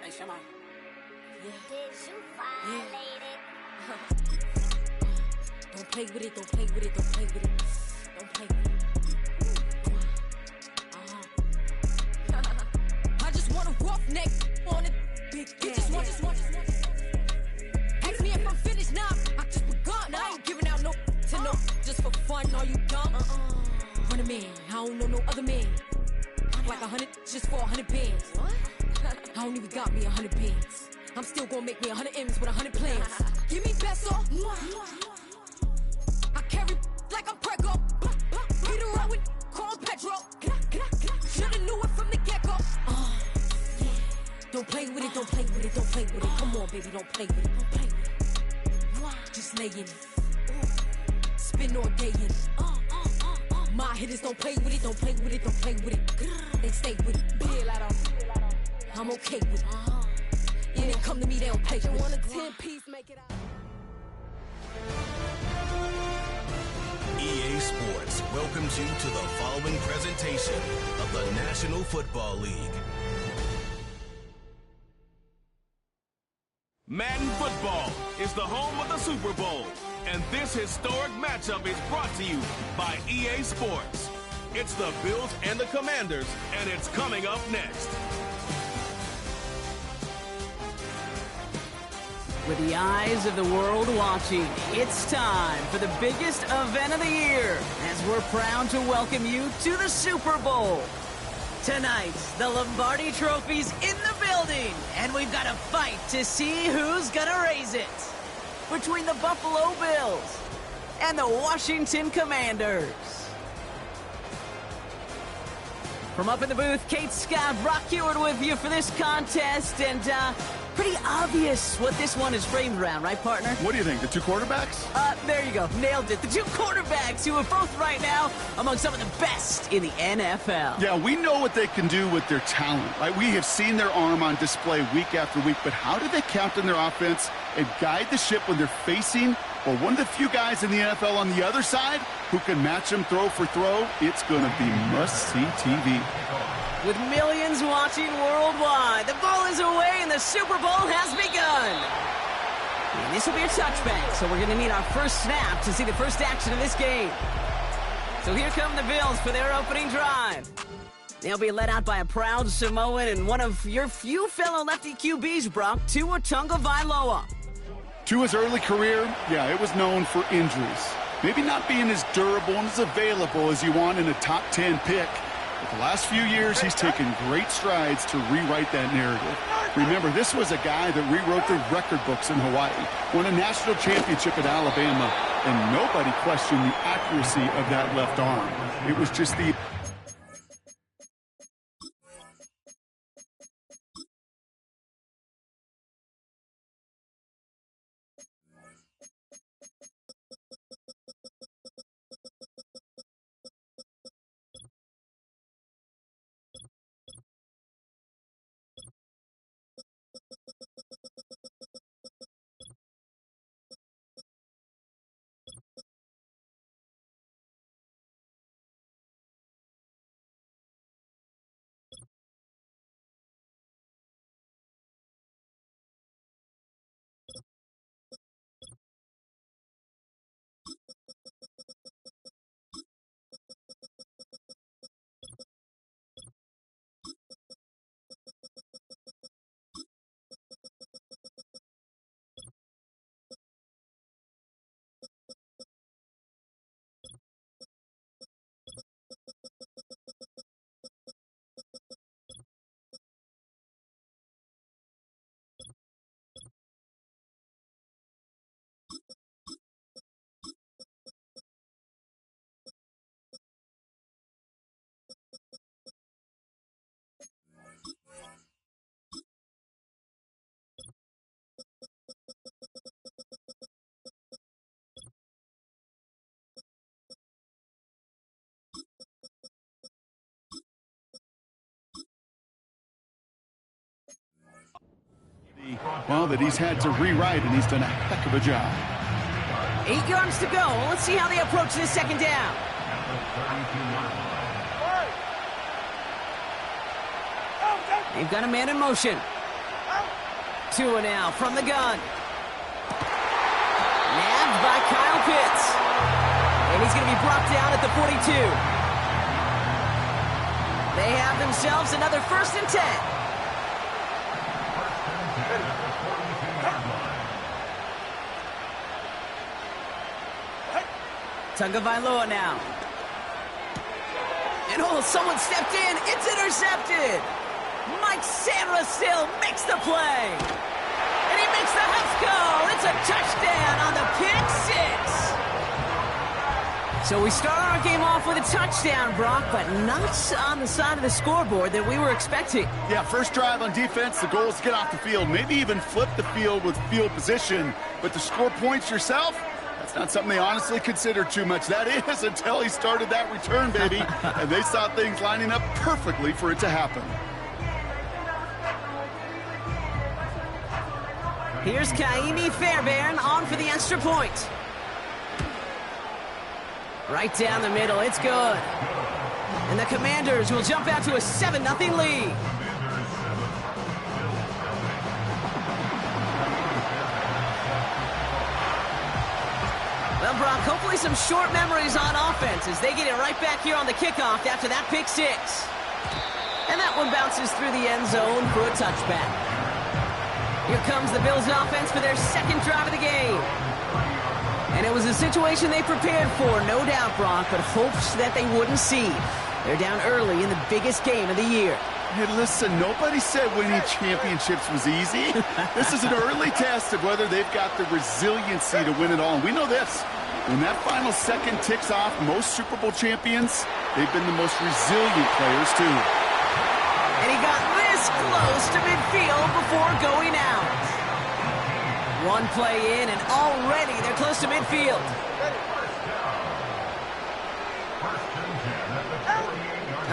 Hey, come on. Yeah. Did you violate it? Don't play with it, don't play with it, don't play with it. Don't play with it. I just want a roughneck on it. Big just want. Ask me if I'm finished now. I just begun. I ain't giving out no to no. Just for fun, are you dumb? Run a man, I don't know no other man. Like 100 just for 100 bands. What? I don't even got me 100 bands. I'm still gonna make me 100 M's with 100 plans. Give me peso. I carry like I'm Prego. Get around with call Petro. Shoulda knew it from the get-go. Don't play with it, don't play with it, don't play with it. Come on, baby, don't play with it, don't play with it. Just lay in it. Spin all day in it. My hitters don't play with it, don't play with it, don't play with it. They stay with it. I'm okay with it. Yeah, they come to me, they don't play with it. Want a 10-piece, make it out. EA Sports welcomes you to the following presentation of the National Football League. Madden Football is the home of the Super Bowl, and this historic matchup is brought to you by EA Sports. It's the Bills and the Commanders, and it's coming up next. With the eyes of the world watching, it's time for the biggest event of the year, as we're proud to welcome you to the Super Bowl. Tonight, the Lombardi Trophy's in the building, and we've got a fight to see who's gonna raise it. Between the Buffalo Bills and the Washington Commanders. From up in the booth, Kate Scott, Brock Heward with you for this contest, and pretty obvious what this one is framed around, right, partner? What do you think, the two quarterbacks? There you go, nailed it. The two quarterbacks who are both right now among some of the best in the NFL. Yeah, we know what they can do with their talent, right? We have seen their arm on display week after week, but how do they count on their offense and guide the ship when they're facing, well, one of the few guys in the NFL on the other side who can match them throw for throw? It's going to be must-see TV. with millions watching worldwide. The ball is away and the Super Bowl has begun. And this will be a touchback, so we're going to need our first snap to see the first action of this game. So here come the Bills for their opening drive. They'll be led out by a proud Samoan and one of your few fellow lefty QBs, Brock, Tua Tagovailoa. Tua's early career, it was known for injuries. Maybe not being as durable and as available as you want in a top 10 pick. But the last few years, he's taken great strides to rewrite that narrative. Remember, this was a guy that rewrote the record books in Hawaii, won a national championship at Alabama, and nobody questioned the accuracy of that left arm. It was just the... Well, that he's had to rewrite, and he's done a heck of a job. 8 yards to go. Let's see how they approach this second down. They've got a man in motion. Tua now from the gun. Nabbed by Kyle Pitts. And he's going to be brought down at the 42. They have themselves another 1st and 10. Tagovailoa now. And someone stepped in. It's intercepted. Mike Sandra still makes the play. And he makes the house call. It's a touchdown on the pick six. So we start our game off with a touchdown, Brock, but not on the side of the scoreboard that we were expecting. Yeah, first drive on defense, the goal is to get off the field, maybe even flip the field with field position. But to score points yourself, that's not something they honestly consider too much. That is until he started that return, baby. And they saw things lining up perfectly for it to happen. Here's Kaimi Fairbairn on for the extra point. Right down the middle, it's good. And the Commanders will jump out to a 7-0 lead. Well, Brock, hopefully some short memories on offense as they get it right back here on the kickoff after that pick six. And that one bounces through the end zone for a touchback. Here comes the Bills offense for their second drive of the game. And it was a situation they prepared for, no doubt, Brock, but hopes that they wouldn't see. They're down early in the biggest game of the year. Hey, listen, nobody said winning championships was easy. This is an early test of whether they've got the resiliency to win it all. And we know this. When that final second ticks off, most Super Bowl champions, they've been the most resilient players, too. And he got this close to midfield before going out. One play in, and already they're close to midfield.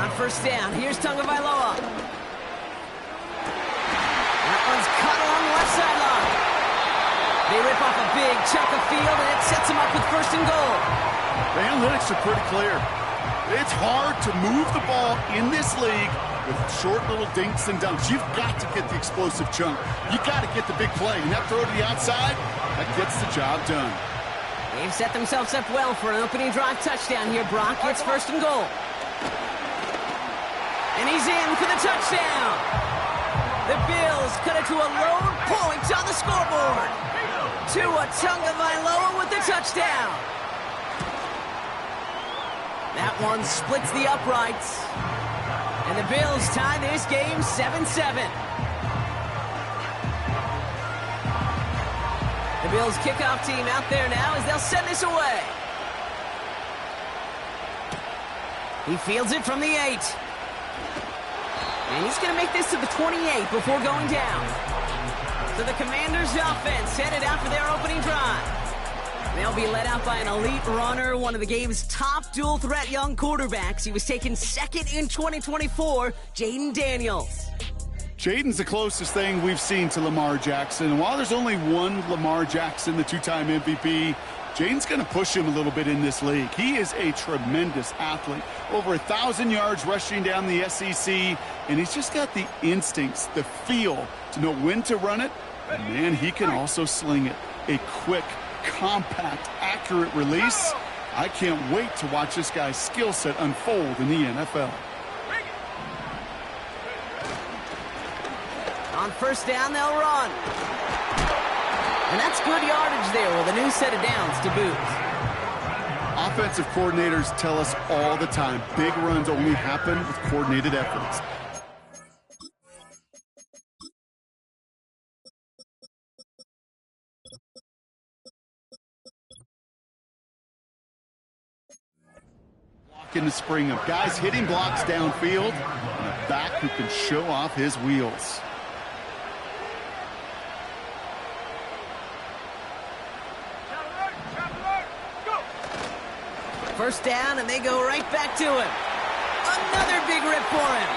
On first down, here's Tagovailoa. That one's cut along the left sideline. They rip off a big chunk of field, and it sets them up with 1st and goal. The analytics are pretty clear. It's hard to move the ball in this league with short little dinks and dunks. You've got to get the explosive chunk. You've got to get the big play. And that throw to the outside, that gets the job done. They've set themselves up well for an opening drive touchdown here, Brock. It's 1st and goal. And he's in for the touchdown. The Bills cut it to a lone point on the scoreboard. Tua Tagovailoa with the touchdown. That one splits the uprights. And the Bills tie this game 7-7. The Bills kickoff team out there now as they'll send this away. He fields it from the 8. And he's going to make this to the 28 before going down. So the Commanders' offense headed out for their opening drive. They'll be led out by an elite runner, one of the game's top dual-threat young quarterbacks. He was taken 2nd in 2024, Jaden Daniels. Jaden's the closest thing we've seen to Lamar Jackson. And while there's only one Lamar Jackson, the two-time MVP, Jaden's going to push him a little bit in this league. He is a tremendous athlete. Over 1,000 yards rushing down the SEC, and he's just got the instincts, the feel to know when to run it. And, man, he can also sling it. A quick, compact, accurate release. I can't wait to watch this guy's skill set unfold in the NFL. On 1st down, they'll run. And that's good yardage there with a new set of downs to boot. Offensive coordinators tell us all the time, big runs only happen with coordinated efforts. In the spring of guys hitting blocks downfield and a back who can show off his wheels. First down, and they go right back to him. Another big rip for him.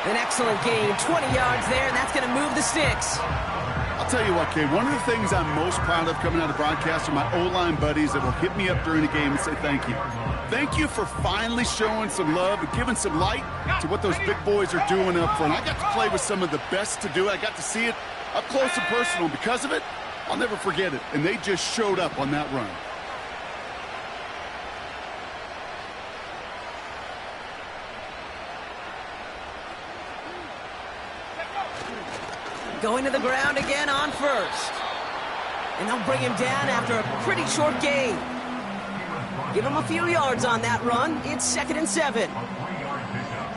An excellent gain, 20 yards there, and that's going to move the sticks. I'll tell you what, Kay, one of the things I'm most proud of coming out of broadcast are my O-line buddies that will hit me up during the game and say thank you. Thank you for finally showing some love and giving some light to what those big boys are doing up front. I got to play with some of the best to do it. I got to see it up close and personal. Because of it, I'll never forget it. And they just showed up on that run. Going to the ground again on 1st. And they'll bring him down after a pretty short gain. Give him a few yards on that run. It's 2nd and 7.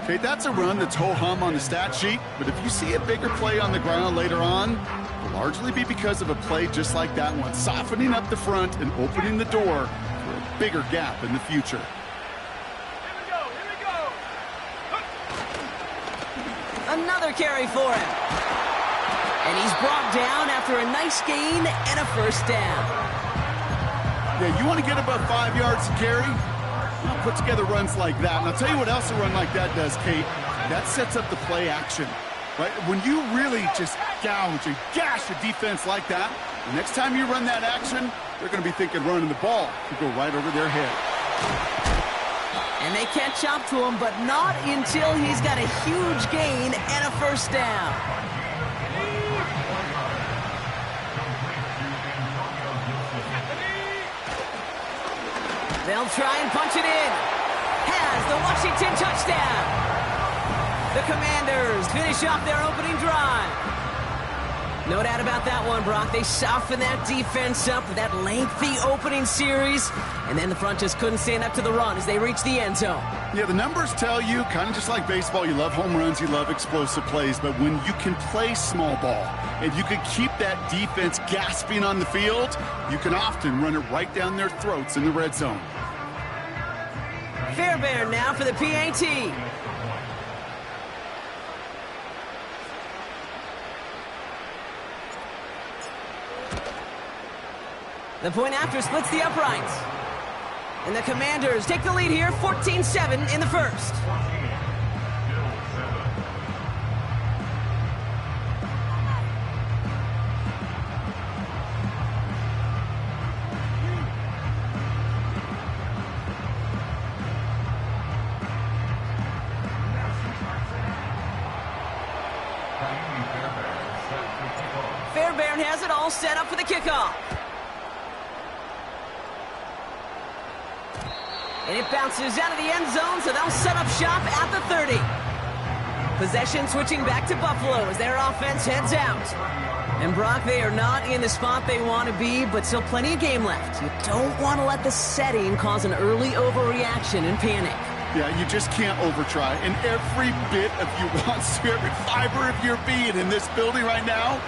Okay, that's a run that's ho-hum on the stat sheet, but if you see a bigger play on the ground later on, it'll largely be because of a play just like that one, softening up the front and opening the door for a bigger gap in the future. Another carry for him. And he's brought down after a nice gain and a 1st down. Yeah, you want to get above 5 yards to carry? Well, put together runs like that. And I'll tell you what else a run like that does, Kate. That sets up the play action, right? When you really just gouge and gash a defense like that, the next time you run that action, they're going to be thinking running the ball could go right over their head. And they catch up to him, but not until he's got a huge gain and a 1st down. They'll try and punch it in. Has the Washington touchdown. The Commanders finish off their opening drive. No doubt about that one, Brock. They softened that defense up with that lengthy opening series, and then the front just couldn't stand up to the run as they reached the end zone. Yeah, the numbers tell you, kind of just like baseball, you love home runs, you love explosive plays, but when you can play small ball and you can keep that defense gasping on the field, you can often run it right down their throats in the red zone. Fairbairn now for the PAT. The point after splits the uprights. And the Commanders take the lead here, 14-7 in the 1st. Fairbairn has it all set up for the kickoff. And it bounces out of the end zone, so they'll set up shop at the 30. Possession switching back to Buffalo as their offense heads out. And Brock, they are not in the spot they want to be, but still plenty of game left. You don't want to let the setting cause an early overreaction and panic. Yeah, you just can't overtry. And every bit of you wants to, every fiber of your being in this building right now,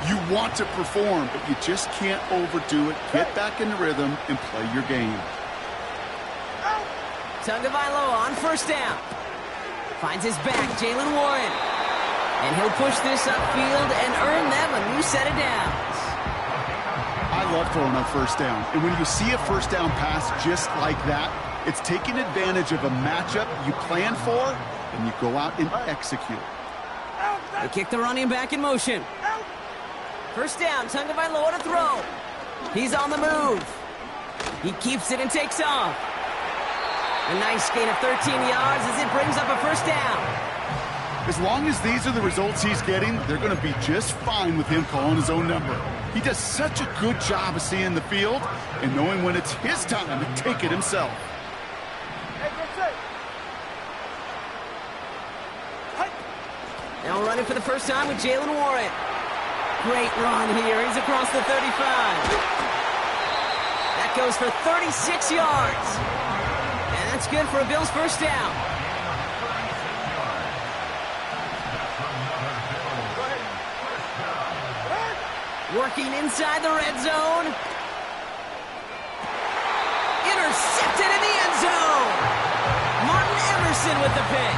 you want to perform, but you just can't overdo it. Get back in the rhythm and play your game. Tagovailoa on first down. Finds his back, Jalen Warren. And he'll push this upfield and earn them a new set of downs. I love throwing on first down. And when you see a first down pass just like that, it's taking advantage of a matchup you plan for, and you go out and execute. They kick the running back in motion. First down, Tagovailoa to throw. He's on the move. He keeps it and takes off. A nice gain of 13 yards as it brings up a first down. As long as these are the results he's getting, they're going to be just fine with him calling his own number. He does such a good job of seeing the field and knowing when it's his time to take it himself. Now running for the first time with Jalen Warren. Great run here. He's across the 35. That goes for 36 yards. And that's good for a Bills first down. Working inside the red zone. Intercepted in the end zone. Martin Emerson with the pick.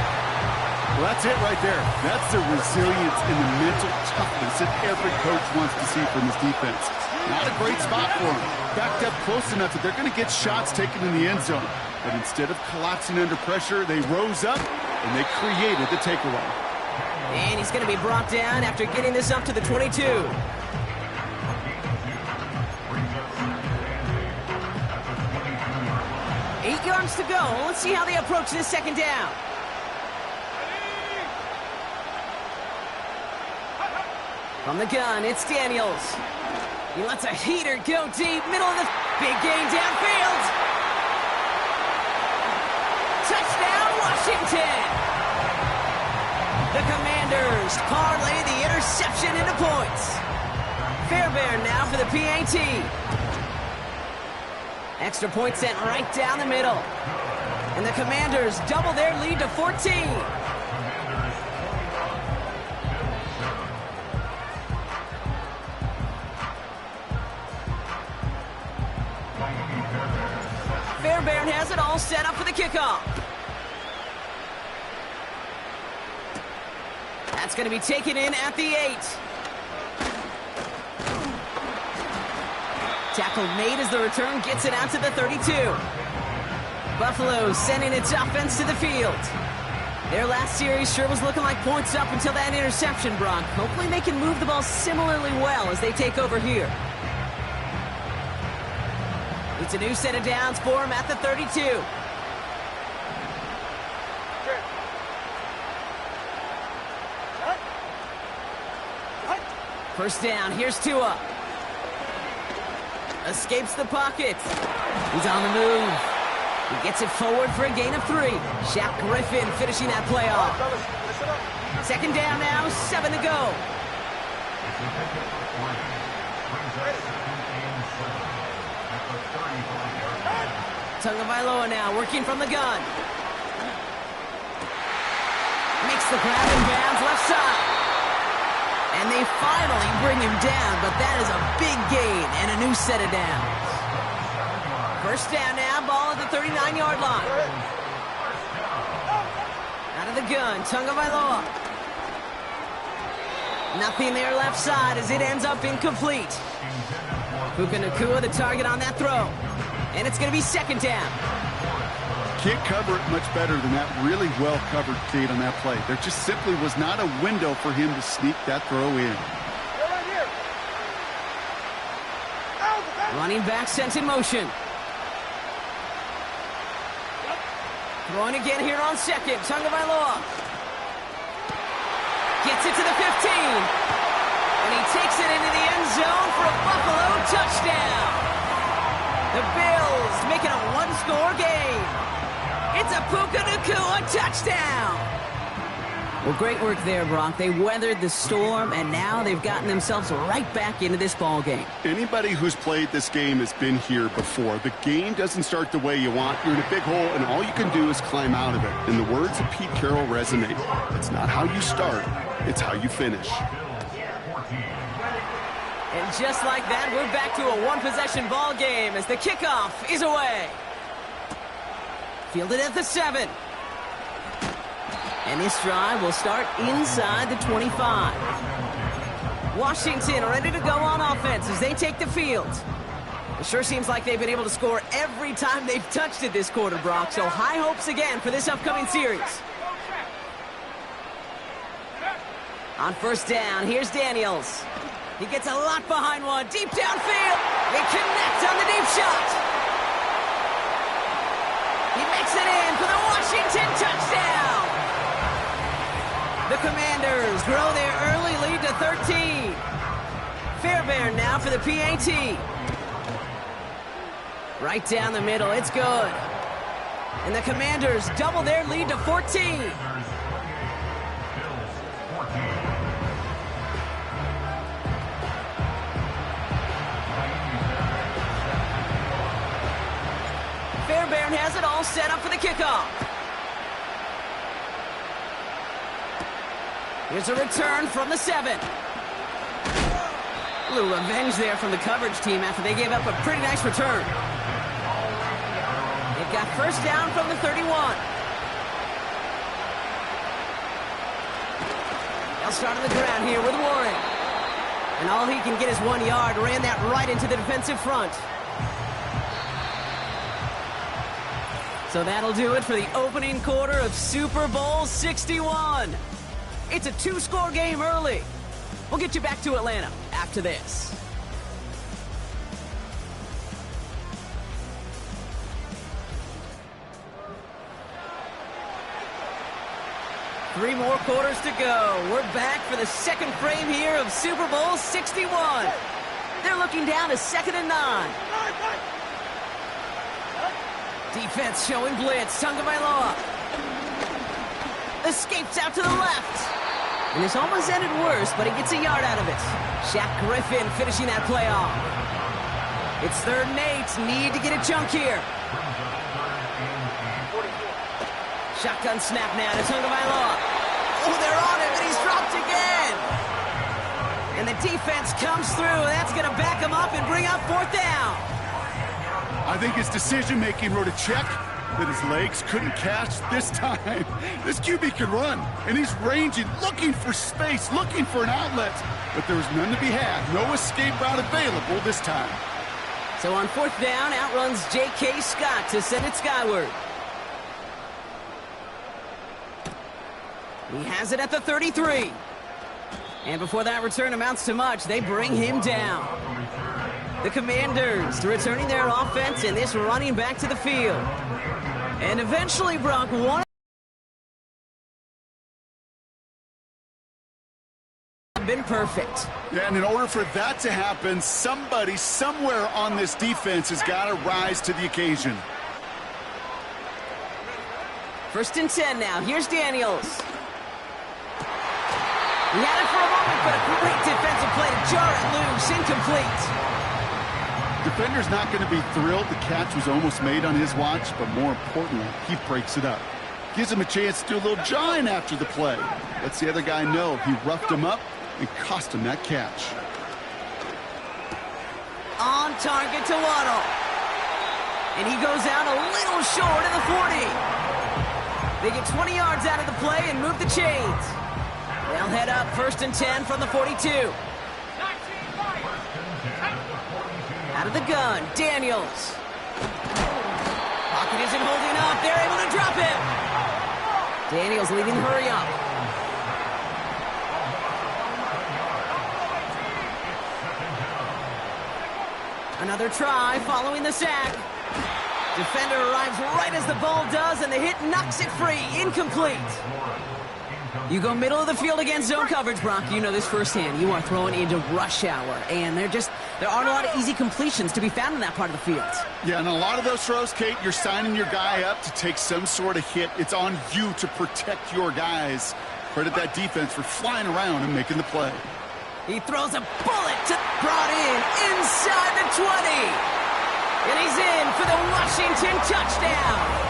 Well, that's it right there. That's the resilience and the mental toughness that every coach wants to see from his defense. Not a great spot for him. Backed up close enough that they're going to get shots taken in the end zone. But instead of collapsing under pressure, they rose up and they created the takeaway. And he's going to be brought down after getting this up to the 22. 8 yards to go. Let's see how they approach this second down. From the gun, it's Daniels. He lets a heater go deep, middle of the big gain downfield. Touchdown, Washington. The Commanders parlay the interception into points. Fairbairn now for the PAT. Extra point sent right down the middle. And the Commanders double their lead to 14. Fairbairn has it all set up for the kickoff. That's going to be taken in at the 8. Tackle made as the return gets it out to the 32. Buffalo sending its offense to the field. Their last series sure was looking like points up until that interception, Brock. Hopefully they can move the ball similarly well as they take over here. It's a new set of downs for him at the 32. First down, here's Tua. Escapes the pocket. He's on the move. He gets it forward for a gain of 3. Shaq Griffin finishing that play off. Second down now, 7 to go. Tagovailoa now working from the gun. Makes the grab and bounds left side. And they finally bring him down, but that is a big gain and a new set of downs. First down now, ball at the 39-yard line. Out of the gun, Tagovailoa. Nothing there left side as it ends up incomplete. Puka Nacua the target on that throw. And it's going to be second down. Can't cover it much better than that really well-covered Cade on that play. There just simply was not a window for him to sneak that throw in. Running back sent in motion. Throwing again here on second. Tagovailoa gets it to the 15. And he takes it into the end zone for a Buffalo touchdown. The Bills make it a one-score game. It's a Puka Nacua touchdown. Well, great work there, Brock. They weathered the storm, and now they've gotten themselves right back into this ball game. Anybody who's played this game has been here before. The game doesn't start the way you want. You're in a big hole, and all you can do is climb out of it. And the words of Pete Carroll resonate. It's not how you start, it's how you finish. And just like that, we're back to a one-possession ball game as the kickoff is away. Fielded at the 7. And this drive will start inside the 25. Washington ready to go on offense as they take the field. It sure seems like they've been able to score every time they've touched it this quarter, Brock. So high hopes again for this upcoming series. On first down, here's Daniels. He gets a lot behind one, deep downfield. They connect on the deep shot. He makes it in for the Washington touchdown. The Commanders grow their early lead to 13. Fairbairn now for the PAT. Right down the middle, it's good. And the Commanders double their lead to 14. Fairbairn has it all set up for the kickoff. Here's a return from the 7. A little revenge there from the coverage team after they gave up a pretty nice return. They've got first down from the 31. They'll start on the ground here with Warren. And all he can get is 1 yard. Ran that right into the defensive front. So that'll do it for the opening quarter of Super Bowl 61. It's a 2-score game early. We'll get you back to Atlanta after this. Three more quarters to go. We're back for the second frame here of Super Bowl 61. They're looking down to 2nd and 9. Defense showing blitz. Tagovailoa escapes out to the left. And this almost ended worse, but he gets a yard out of it. Shaq Griffin finishing that play off. It's 3rd and 8. Need to get a chunk here. Shotgun snap now to Tagovailoa. Oh, they're on him, and he's dropped again. And the defense comes through. That's going to back him up and bring up 4th down. I think his decision-making wrote a check that his legs couldn't catch this time. This QB can run, and he's ranging, looking for space, looking for an outlet. But there was none to be had. No escape route available this time. So on 4th down, outruns J.K. Scott to send it skyward. He has it at the 33. And before that return amounts to much, they bring him down. The Commanders returning their offense and this running back to the field. And eventually, Brock won. Been perfect. Yeah, and in order for that to happen, somebody somewhere on this defense has got to rise to the occasion. 1st and 10 now. Here's Daniels. He had it for a moment, but a great defensive play to jar it loose. Incomplete. Defender's not going to be thrilled the catch was almost made on his watch, but more importantly, he breaks it up. Gives him a chance to do a little jawing after the play. Lets the other guy know he roughed him up and cost him that catch. On target to Waddle. And he goes out a little short of the 40. They get 20 yards out of the play and move the chains. They'll head up 1st and 10 from the 42. Out of the gun, Daniels. Pocket isn't holding up. They're able to drop him. Daniels leading the hurry up. Another try following the sack. Defender arrives right as the ball does, and the hit knocks it free. Incomplete. You go middle of the field against zone coverage, Brock. You know this firsthand. You are throwing into rush hour, and there aren't a lot of easy completions to be found in that part of the field. Yeah, and a lot of those throws, Kate, you're signing your guy up to take some sort of hit. It's on you to protect your guys. Credit that defense for flying around and making the play. He throws a bullet brought in inside the 20. And he's in for the Washington touchdown.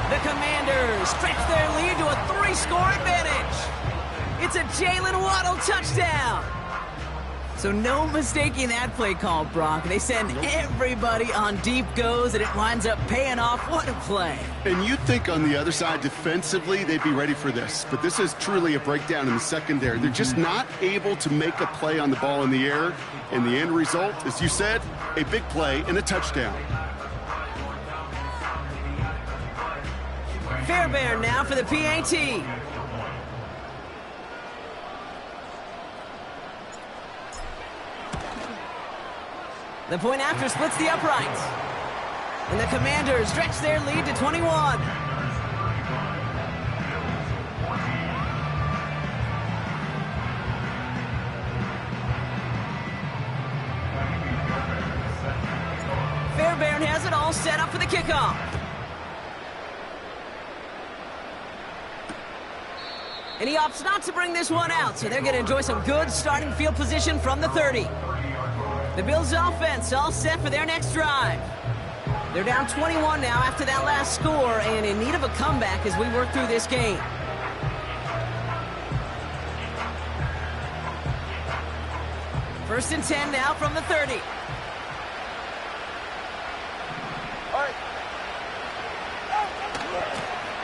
The Commanders stretch their lead to a 3-score advantage. It's a Jalen Waddle touchdown. So no mistaking that play call, Brock. They send everybody on deep goes, and it winds up paying off. What a play. And you'd think on the other side, defensively, they'd be ready for this. But this is truly a breakdown in the secondary. They're just not able to make a play on the ball in the air. And the end result, as you said, a big play and a touchdown. Fairbairn now for the PAT. The point after splits the uprights. And the Commanders stretch their lead to 21. Fairbairn has it all set up for the kickoff. And he opts not to bring this one out, so they're going to enjoy some good starting field position from the 30. The Bills' offense all set for their next drive. They're down 21 now after that last score and in need of a comeback as we work through this game. First and 10 now from the 30.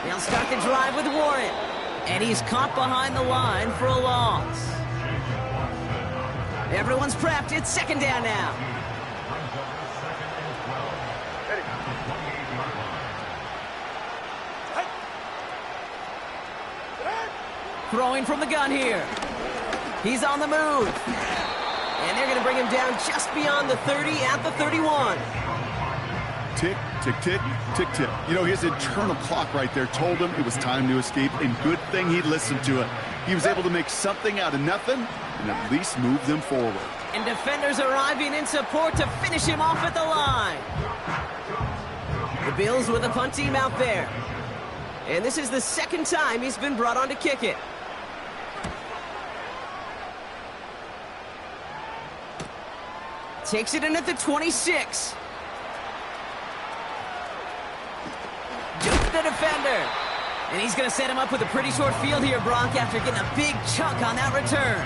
They'll start the drive with Warren. And he's caught behind the line for a loss. Everyone's prepped. It's second down now. Throwing from the gun here. He's on the move. And they're going to bring him down just beyond the 30 at the 31. Tick, tick, tick, tick, tick. You know, his internal clock right there told him it was time to escape, and good thing he listened to it. He was able to make something out of nothing and at least move them forward. And defenders arriving in support to finish him off at the line. The Bills with a punt team out there. And this is the second time he's been brought on to kick it. Takes it in at the 26. Jukes the defender. And he's going to set him up with a pretty short field here, Brock, after getting a big chunk on that return.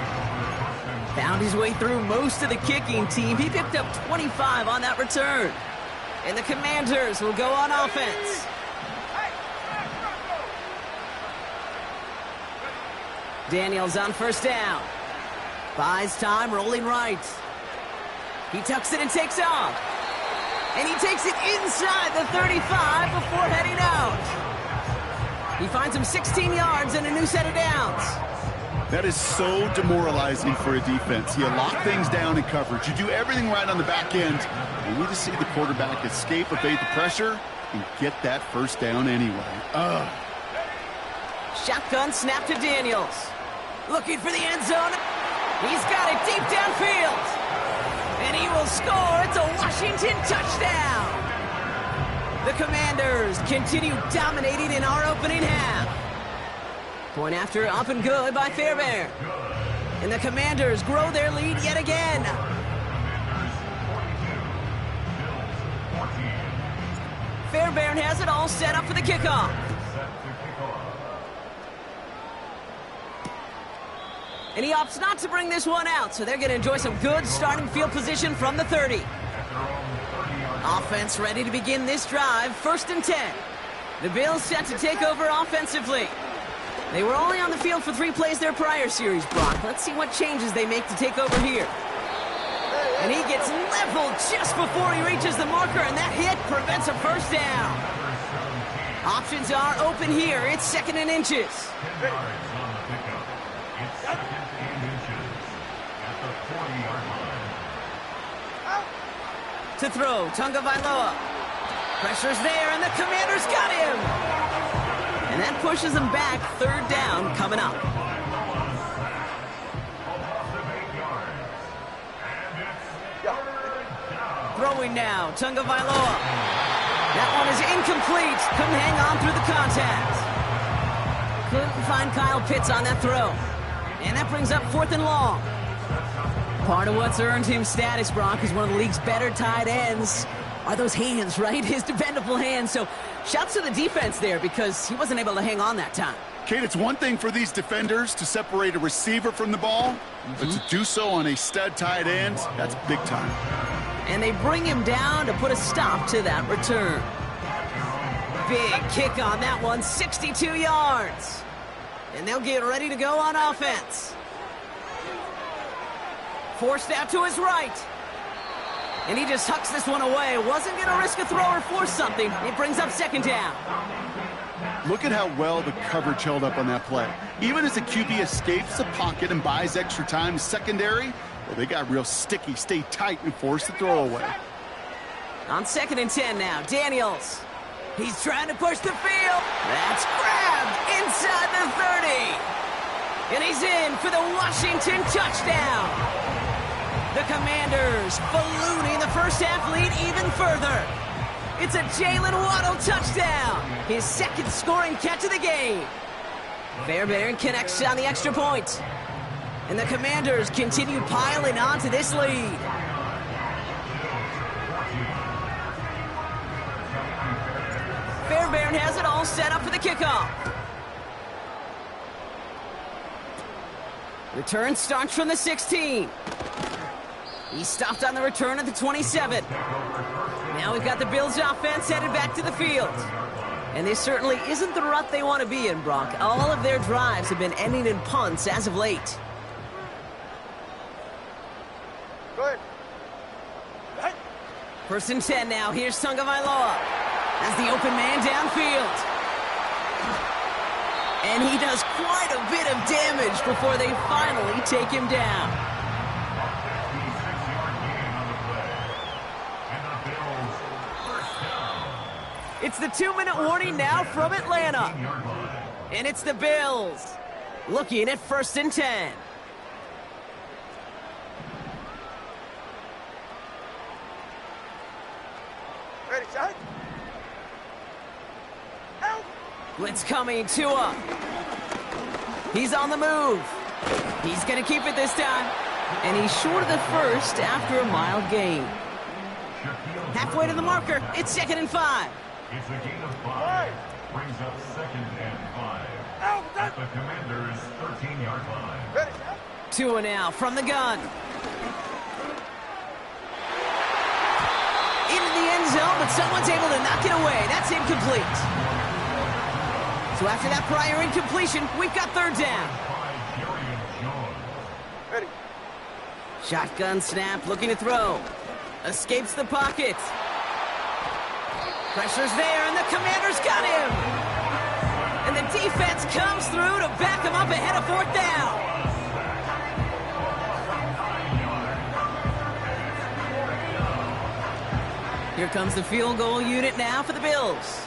Found his way through most of the kicking team. He picked up 25 on that return. And the Commanders will go on offense. Daniels on first down. Buys time, rolling right. He tucks it and takes off. And he takes it inside the 35 before heading out. He finds him 16 yards and a new set of downs. That is so demoralizing for a defense. You lock things down in coverage. You do everything right on the back end. You need to see the quarterback escape, evade the pressure, and get that first down anyway. Shotgun snap to Daniels. Looking for the end zone. He's got it deep downfield. And he will score. It's a Washington touchdown. The Commanders continue dominating in our opening half. Point after up and good by Fairbairn. And the Commanders grow their lead yet again. Fairbairn has it all set up for the kickoff. And he opts not to bring this one out, so they're going to enjoy some good starting field position from the 30. Offense ready to begin this drive, first and 10. The Bills set to take over offensively. They were only on the field for 3 plays their prior series, Brock. Let's see what changes they make to take over here. And he gets leveled just before he reaches the marker, and that hit prevents a first down. Options are open here. It's second and inches. To throw, Tunga Vailoa. Pressure's there, and the Commanders got him. And that pushes them back. Third down coming up. Throwing now, Tagovailoa. That one is incomplete. Couldn't hang on through the contact. Couldn't find Kyle Pitts on that throw. And that brings up 4th and long. Part of what's earned him status, Brock, is one of the league's better tight ends. Are those hands, right? His dependable hands. So shouts to the defense there because he wasn't able to hang on that time. Kate, it's one thing for these defenders to separate a receiver from the ball, but to do so on a stud tight end, that's big time. And they bring him down to put a stop to that return. Big kick on that one, 62 yards. And they'll get ready to go on offense. Forced out to his right. And he just hucks this one away. Wasn't going to risk a throw or force something. It brings up 2nd down. Look at how well the coverage held up on that play. Even as the QB escapes the pocket and buys extra time secondary, well, they got real sticky, stay tight, and force the throw away. On 2nd and 10 now, Daniels. He's trying to push the field. That's grabbed inside the 30. And he's in for the Washington touchdown. The Commanders ballooning the first half lead even further. It's a Jalen Waddle touchdown. His 2nd scoring catch of the game. Fairbairn connects on the extra point. And the Commanders continue piling on to this lead. Fairbairn has it all set up for the kickoff. Return starts from the 16. He stopped on the return at the 27. Now we've got the Bills offense headed back to the field. And this certainly isn't the rut they want to be in, Brock. All of their drives have been ending in punts as of late. Good. 1st and 10 now. Here's Tagovailoa as the open man downfield. And he does quite a bit of damage before they finally take him down. It's the 2-minute warning now from Atlanta. And it's the Bills looking at 1st and 10. Ready, shot. Out. Blitz coming, Tua. He's on the move. He's going to keep it this time. And he's short of the first after a mild gain. Halfway to the marker. It's 2nd and 5. It's a gain of 5. Brings up 2nd and 5. At the Commanders' 13-yard line. Ready, shot. Tua now from the gun. Into the end zone, but someone's able to knock it away. That's incomplete. So after that prior incompletion, we've got 3rd down. Ready. Shotgun snap, looking to throw. Escapes the pocket. Pressure's there, and the Commanders got him. And the defense comes through to back him up ahead of 4th down. Here comes the field goal unit now for the Bills.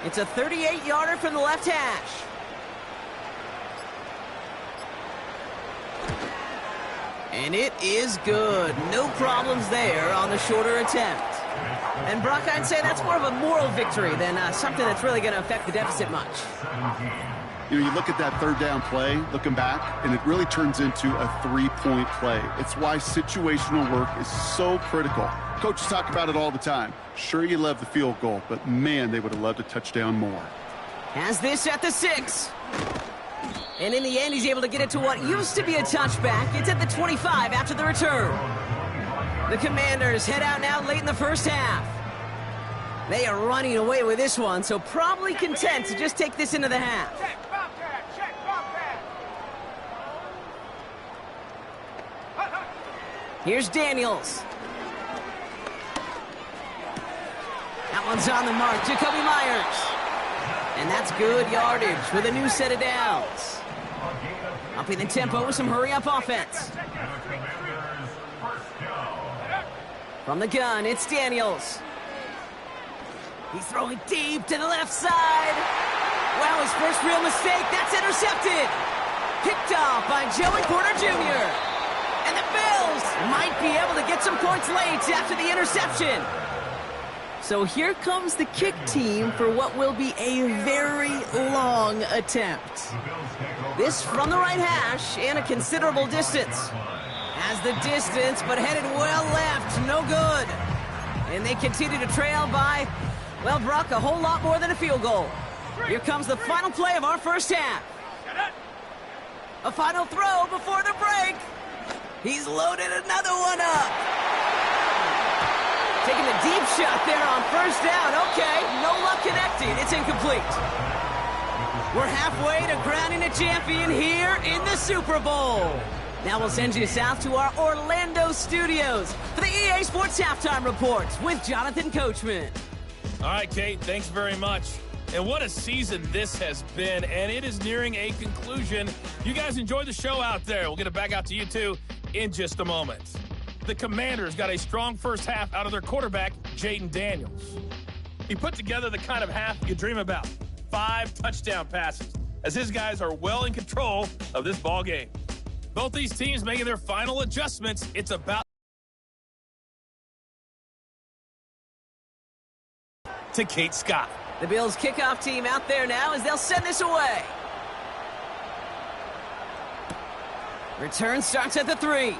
It's a 38-yarder from the left hash. And it is good. No problems there on the shorter attempt. And Brock, I'd say that's more of a moral victory than something that's really going to affect the deficit much. You know, you look at that 3rd down play, looking back, and it really turns into a 3-point play. It's why situational work is so critical. Coaches talk about it all the time. Sure, you love the field goal, but man, they would have loved a touchdown more. Has this at the 6. And in the end, he's able to get it to what used to be a touchback. It's at the 25 after the return. The Commanders head out now late in the first half. They are running away with this one, so probably content to just take this into the half. Check, Bobcat. Check, Bobcat. Here's Daniels. That one's on the mark. Jacoby Myers. And that's good yardage with a new set of downs. Upping the tempo with some hurry-up offense. From the gun, it's Daniels. He's throwing deep to the left side. Wow, his first real mistake. That's intercepted. Picked off by Joey Porter Jr. And the Bills might be able to get some points late after the interception. So here comes the kick team for what will be a very long attempt. This from the right hash and a considerable distance. Has the distance, but headed well left. No good. And they continue to trail by, well, Brock, a whole lot more than a field goal. Here comes the final play of our first half. A final throw before the break. He's loaded another one up. Taking a deep shot there on first down. Okay, no luck connecting. It's incomplete. We're halfway to crowning a champion here in the Super Bowl. Now we'll send you south to our Orlando studios for the EA Sports Halftime Reports with Jonathan Coachman. All right, Kate, thanks very much. And what a season this has been, and it is nearing a conclusion. You guys enjoyed the show out there. We'll get it back out to you, too, in just a moment. The Commanders got a strong first half out of their quarterback, Jaden Daniels. He put together the kind of half you dream about. 5 touchdown passes, as his guys are well in control of this ball game. Both these teams making their final adjustments. It's about to Kate Scott. The Bills kickoff team out there now as they'll send this away. Return starts at the 3.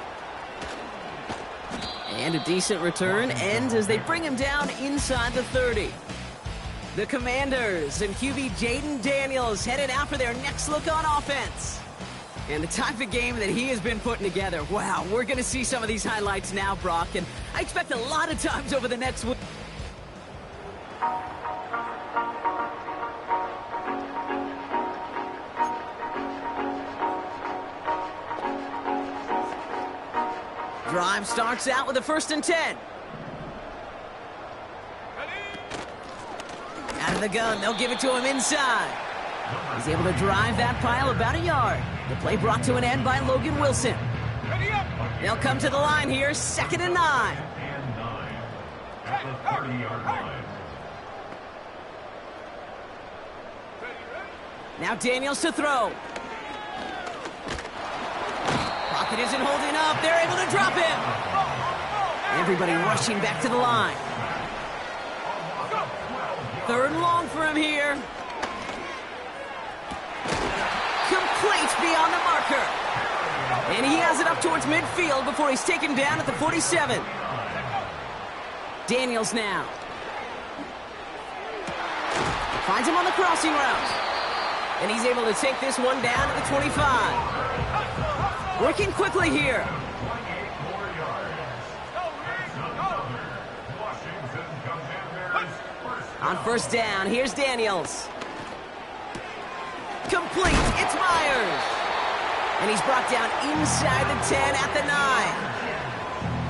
And a decent return ends as they bring him down inside the 30. The Commanders and QB Jaden Daniels headed out for their next look on offense. And the type of game that he has been putting together. Wow, we're going to see some of these highlights now, Brock. And I expect a lot of times over the next week. Drive starts out with a 1st and 10. Out of the gun, they'll give it to him inside. He's able to drive that pile about a yard. The play brought to an end by Logan Wilson. They'll come to the line here, 2nd and 9. At the 30-yard line. Now Daniels to throw. Pocket isn't holding up. They're able to drop him. Everybody rushing back to the line. 3rd and long for him here. Complete beyond the marker. And he has it up towards midfield before he's taken down at the 47. Daniels now. Finds him on the crossing route. And he's able to take this one down to the 25. Working quickly here. On 1st down, here's Daniels. Complete, it's Myers. And he's brought down inside the 10 at the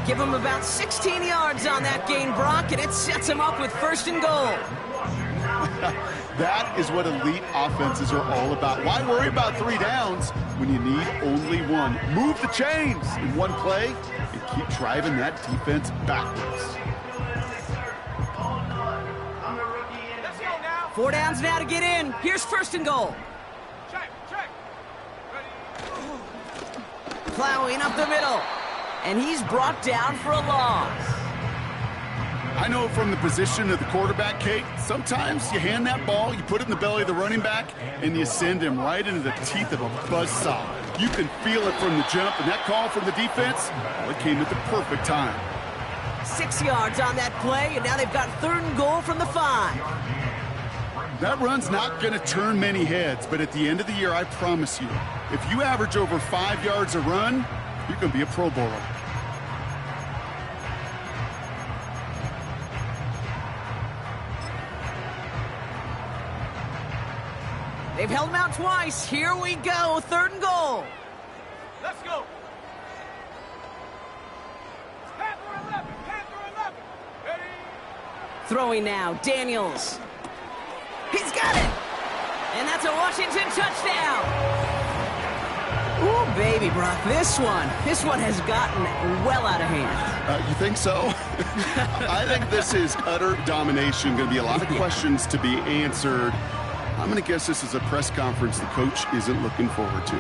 9. Give him about 16 yards on that gain, Brock, and it sets him up with 1st and goal. That is what elite offenses are all about. Why worry about 3 downs when you need only 1? Move the chains in one play and keep driving that defense backwards. 4 downs now to get in. Here's 1st and goal. Check. Plowing up the middle. And he's brought down for a loss. I know from the position of the quarterback, Kate, sometimes you hand that ball, you put it in the belly of the running back, and you send him right into the teeth of a buzzsaw. You can feel it from the jump, and that call from the defense, well, it came at the perfect time. 6 yards on that play, and now they've got 3rd and goal from the 5. That run's not going to turn many heads, but at the end of the year, I promise you, if you average over 5 yards a run, you're going to be a Pro Bowler. They've held him out twice. Here we go. 3rd and goal. Let's go. Panther 11. Ready? Throwing now. Daniels. He's got it. And that's a Washington touchdown. Ooh, baby, Brock. This one has gotten well out of hand. You think so? I think this is utter domination. Going to be a lot of questions to be answered. I'm going to guess this is a press conference the coach isn't looking forward to.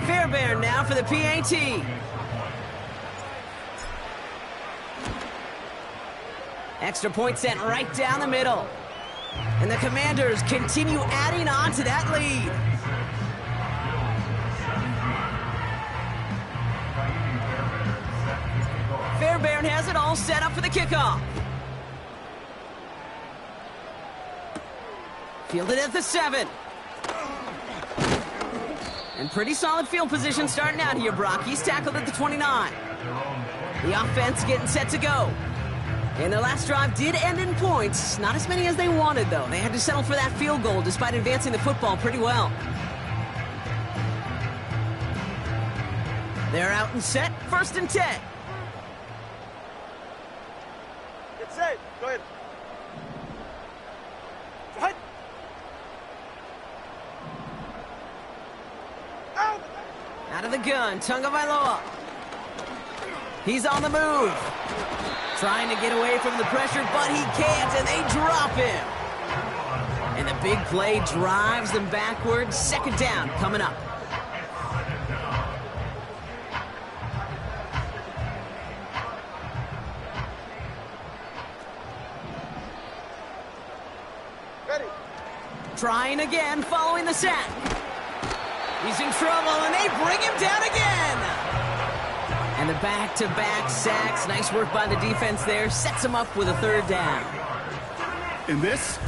Fairbairn now for the PAT. Extra point sent right down the middle. And the Commanders continue adding on to that lead. Fairbairn has it all set up for the kickoff. Fielded at the 7. And pretty solid field position starting out here, Brock. He's tackled at the 29. The offense getting set to go. And their last drive did end in points. Not as many as they wanted, though. They had to settle for that field goal despite advancing the football pretty well. They're out and set. 1st and 10. Get set. Go ahead. Hut. Out of the gun, Tagovailoa. He's on the move. Trying to get away from the pressure, but he can't, and they drop him. And the big play drives them backwards. 2nd down coming up. Ready. Trying again, following the sack. He's in trouble, and they bring him down again. And the back-to-back sacks. Nice work by the defense there. Sets him up with a 3rd down. And this?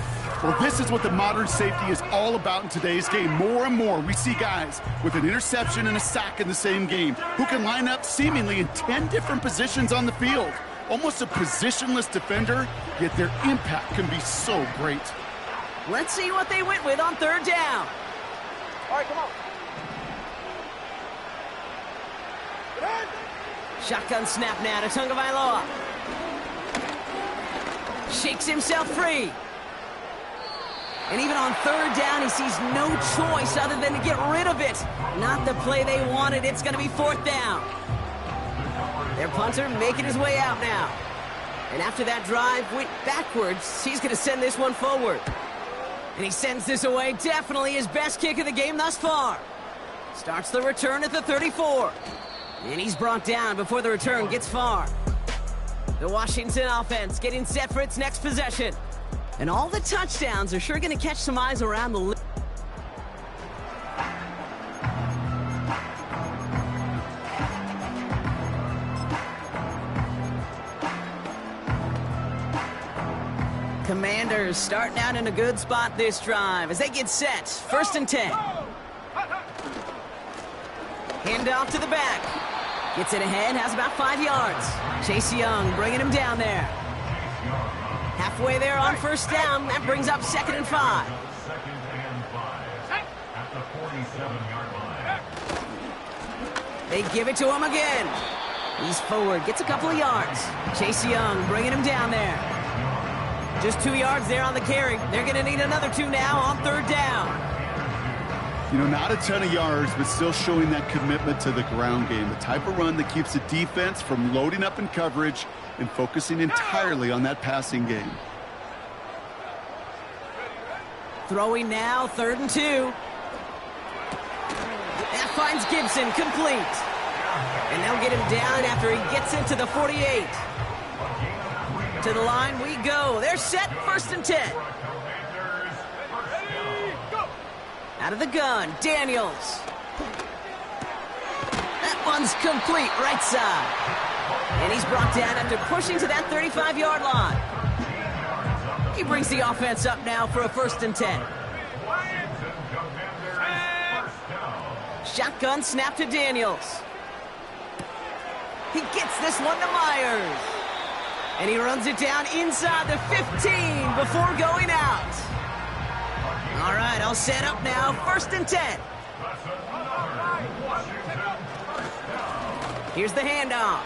Well, this is what the modern safety is all about in today's game. More and more, we see guys with an interception and a sack in the same game who can line up seemingly in 10 different positions on the field. Almost a positionless defender, yet their impact can be so great. Let's see what they went with on 3rd down. All right, come on. Shotgun snap now to Tagovailoa. Shakes himself free. And even on 3rd down, he sees no choice other than to get rid of it. Not the play they wanted. It's going to be 4th down. Their punter making his way out now. And after that drive went backwards, he's going to send this one forward. And he sends this away. Definitely his best kick of the game thus far. Starts the return at the 34. And he's brought down before the return gets far. The Washington offense getting set for its next possession. And all the touchdowns are sure going to catch some eyes around the league. Commanders starting out in a good spot this drive as they get set. 1st and 10. Hand off to the back. Gets it ahead, has about 5 yards. Chase Young bringing him down there. Halfway there on 1st down. That brings up 2nd and 5. 2nd and 5 at the 47-yard line. They give it to him again. He's forward, gets a couple of yards. Chase Young bringing him down there. Just 2 yards there on the carry. They're going to need another 2 now on 3rd down. You know, not a ton of yards, but still showing that commitment to the ground game. The type of run that keeps the defense from loading up in coverage and focusing entirely on that passing game. Throwing now, 3rd and 2. That finds Gibson complete. And they'll get him down after he gets into the 48. To the line we go. They're set, 1st and 10. Out of the gun, Daniels. That one's complete, right side. And he's brought down after pushing to that 35-yard line. He brings the offense up now for a 1st and 10. Shotgun snap to Daniels. He gets this one to Myers. And he runs it down inside the 15 before going out. All right, all set up now. 1st and 10. Here's the handoff.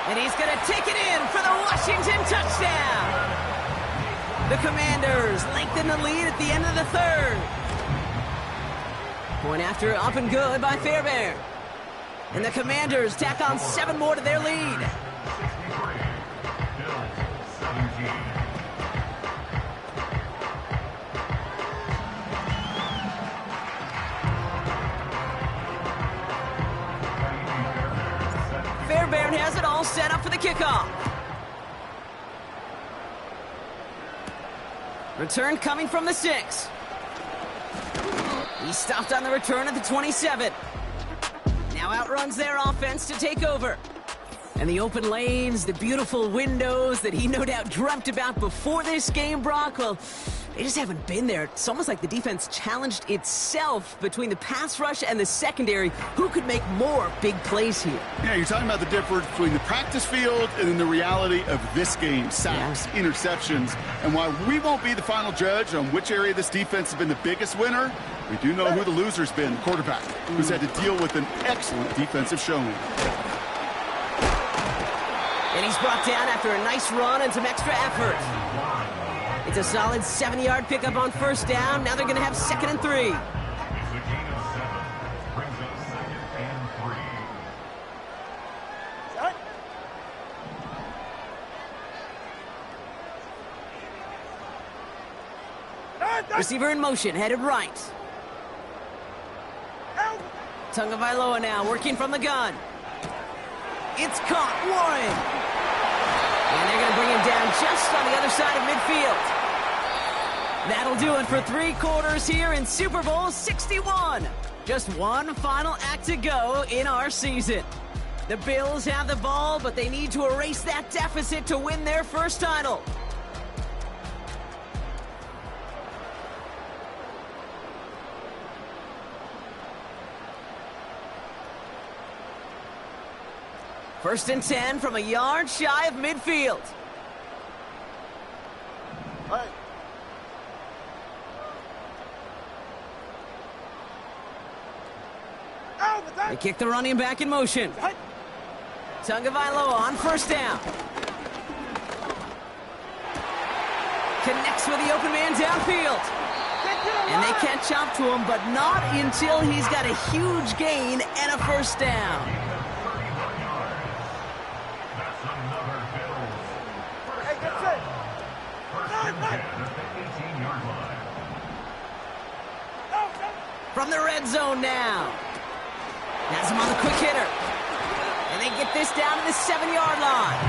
And he's going to take it in for the Washington touchdown. The Commanders lengthen the lead at the end of the third. Point after up and good by Fairbairn. And the Commanders tack on 7 more to their lead. 63. Bills 17. Fairbairn has it all set up for the kickoff. Return coming from the 6. He stopped on the return at the 27. Now outruns their offense to take over. And the open lanes, the beautiful windows that he no doubt dreamt about before this game, Brock, well, they just haven't been there. It's almost like the defense challenged itself between the pass rush and the secondary. Who could make more big plays here? Yeah, you're talking about the difference between the practice field and then the reality of this game. Sacks, interceptions. And while we won't be the final judge on which area this defense has been the biggest winner, we do know who the loser's been, the quarterback, who's had to deal with an excellent defensive showing. And he's brought down after a nice run and some extra effort. It's a solid 70-yard pickup on first down. Now they're going to have 2nd and 3. It's a gain of 7. Brings up 2nd and 3. Receiver in motion, headed right. Tagovailoa now working from the gun. It's caught, Warren. And they're going to bring him down just on the other side of midfield. That'll do it for 3 quarters here in Super Bowl 61. Just one final act to go in our season. The Bills have the ball, but they need to erase that deficit to win their first title. First and 10 from a yard shy of midfield. Hey. They kick the running back in motion. Tagovailoa on first down. Connects with the open man downfield. And they catch up to him, but not until he's got a huge gain and a first down. From the red zone now. Has him on the quick hitter. And they get this down to the 7-yard line.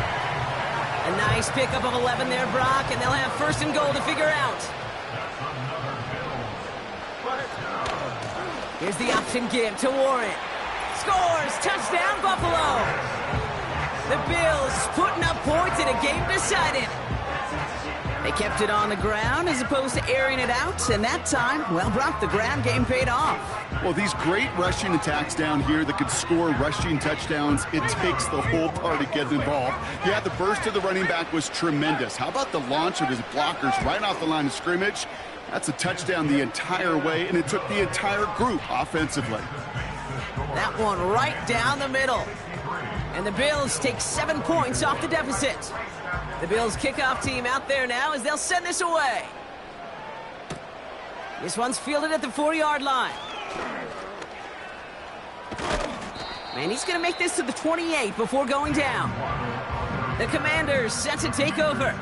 A nice pickup of 11 there, Brock, and they'll have 1st and goal to figure out. Here's the option give to Warren. Scores! Touchdown, Buffalo! The Bills putting up points in a game decided. They kept it on the ground as opposed to airing it out, and that time, well, Brock, the ground game paid off. Well, these great rushing attacks down here that could score rushing touchdowns, it takes the whole party getting involved. Yeah, the burst of the running back was tremendous. How about the launch of his blockers right off the line of scrimmage? That's a touchdown the entire way, and it took the entire group offensively. That one right down the middle. And the Bills take 7 points off the deficit. The Bills kickoff team out there now as they'll send this away. This one's fielded at the 4-yard line. Man, he's going to make this to the 28 before going down. The Commanders set to take over.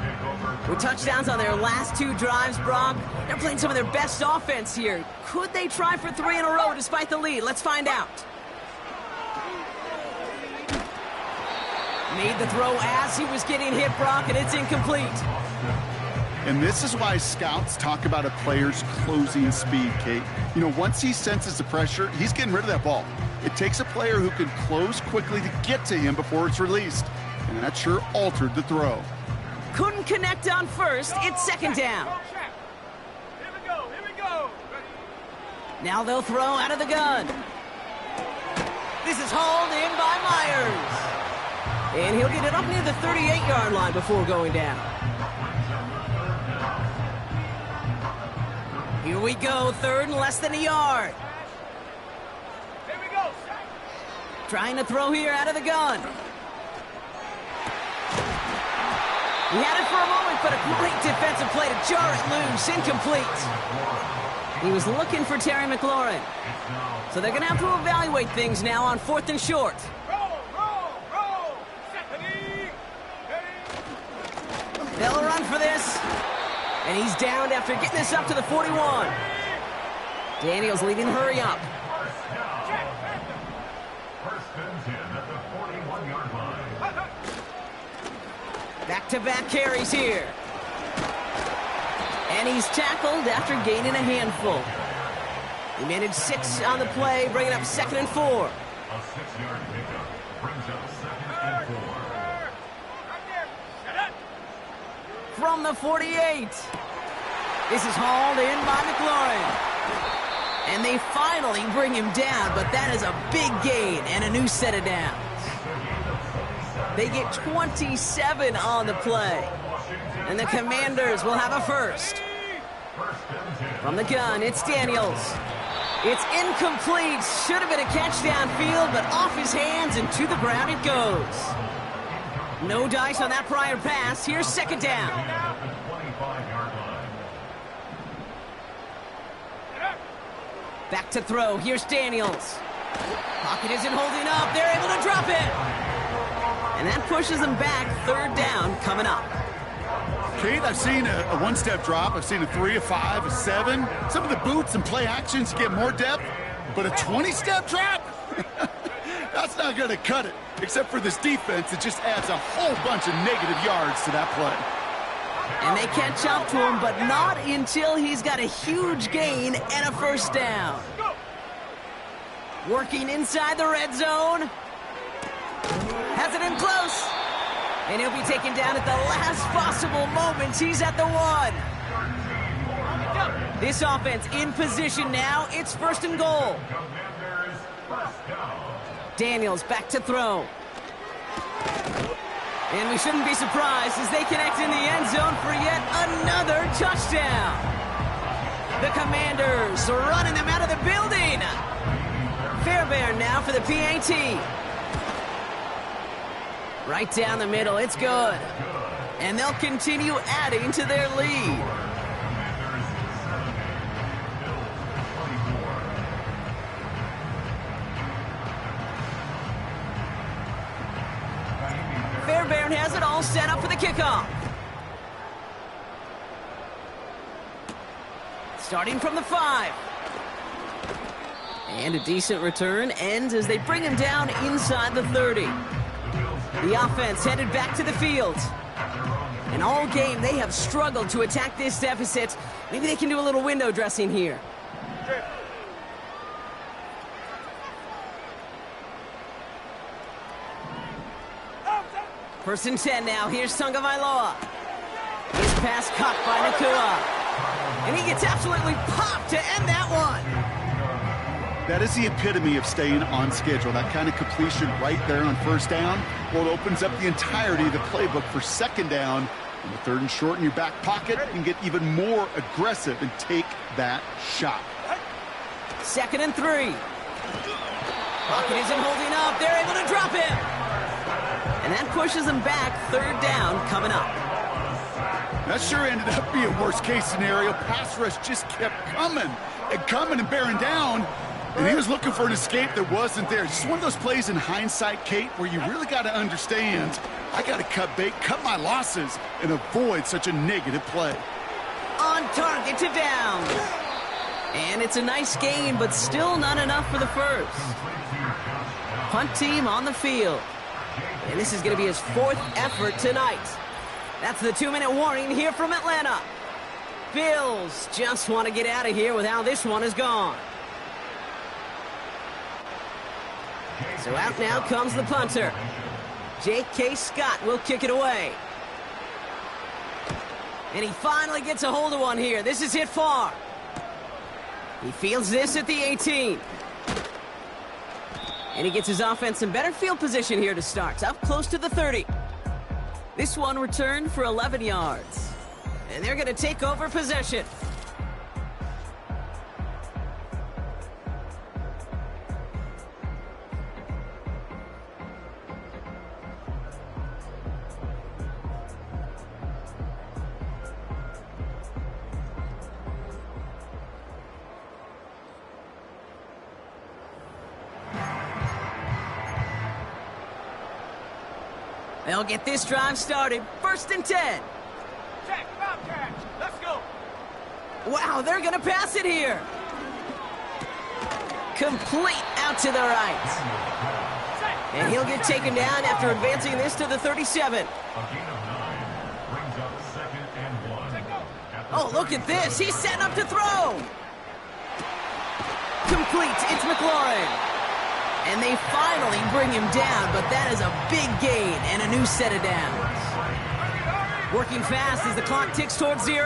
With touchdowns on their last 2 drives, Brock, they're playing some of their best offense here. Could they try for 3 in a row despite the lead? Let's find out. Made the throw as he was getting hit, Brock, and it's incomplete. And this is why scouts talk about a player's closing speed, Kate. You know, once he senses the pressure, he's getting rid of that ball. It takes a player who can close quickly to get to him before it's released. And that sure altered the throw. Couldn't connect on first. It's 2nd down. Here we go. Here we go. Now they'll throw out of the gun. This is hauled in by Myers. And he'll get it up near the 38-yard line before going down. Here we go, 3rd and less than a yard. Here we go. Trying to throw here out of the gun. He had it for a moment, but a great defensive play to jar it loose. Incomplete. He was looking for Terry McLaurin. So they're going to have to evaluate things now on 4th and short. Roll. They'll run for this. And he's downed after getting this up to the 41. Daniels leading the hurry up. First and 10 at the 41-yard line. Back-to-back carries here. And he's tackled after gaining a handful. He managed 6 on the play, bringing up 2nd and 4. A 6-yard pickup brings up 2nd and 4. From the 48. This is hauled in by McLaurin. And they finally bring him down, but that is a big gain and a new set of downs. They get 27 on the play. And the Commanders will have a first. From the gun, it's Daniels. It's incomplete. Should have been a catch downfield, but off his hands and to the ground it goes. No dice on that prior pass. Here's 2nd down. Back to throw. Here's Daniels. Pocket isn't holding up. They're able to drop it. And that pushes them back. 3rd down coming up. Kate, I've seen a one-step drop. I've seen a 3, a 5, a 7. Some of the boots and play actions get more depth, but a 20-step drop? That's not going to cut it. Except for this defense, it just adds a whole bunch of negative yards to that play. And they catch up to him, but not until he's got a huge gain and a 1st down. Working inside the red zone. Has it in close. And he'll be taken down at the last possible moment. He's at the 1. This offense in position now. It's 1st and goal. Daniels back to throw. And we shouldn't be surprised as they connect in the end zone for yet another touchdown. The Commanders are running them out of the building. Fairbairn now for the PAT. Right down the middle, it's good. And they'll continue adding to their lead. Fairbairn has it all set up for the kickoff. Starting from the 5. And a decent return ends as they bring him down inside the 30. The offense headed back to the field. And all game, they have struggled to attack this deficit. Maybe they can do a little window dressing here. First and 10 now. Here's Tagovailoa. His pass caught by Nakua. And he gets absolutely popped to end that one. That is the epitome of staying on schedule. That kind of completion right there on 1st down. Well, it opens up the entirety of the playbook for 2nd down. And the 3rd and short in your back pocket, you can get even more aggressive and take that shot. 2nd and 3. Pocket isn't holding up. They're able to drop him. And that pushes them back. 3rd down coming up. That sure ended up being worst-case scenario. Pass rush just kept coming and bearing down. And he was looking for an escape that wasn't there. Just one of those plays in hindsight, Kate, where you really got to understand, I got to cut bait, cut my losses, and avoid such a negative play. On target to down. And it's a nice game, but still not enough for the first. Punt team on the field. And this is going to be his 4th effort tonight. That's the 2-minute warning here from Atlanta. Bills just want to get out of here with how this one is gone. So out now comes the punter. J.K. Scott will kick it away. And he finally gets a hold of one here. This is hit far. He fields this at the 18. And he gets his offense in better field position here to start. Up close to the 30. This one returned for 11 yards. And they're going to take over possession. They'll get this drive started. 1st and 10. Check, Bobcat. Let's go. Wow, they're going to pass it here. Complete out to the right. And he'll get taken down after advancing this to the 37. A gain of 9 brings up 2nd and 1. Oh, look at this. He's setting up to throw. Complete. It's McLaurin. And they finally bring him down, but that is a big gain and a new set of downs. Working fast as the clock ticks towards 0.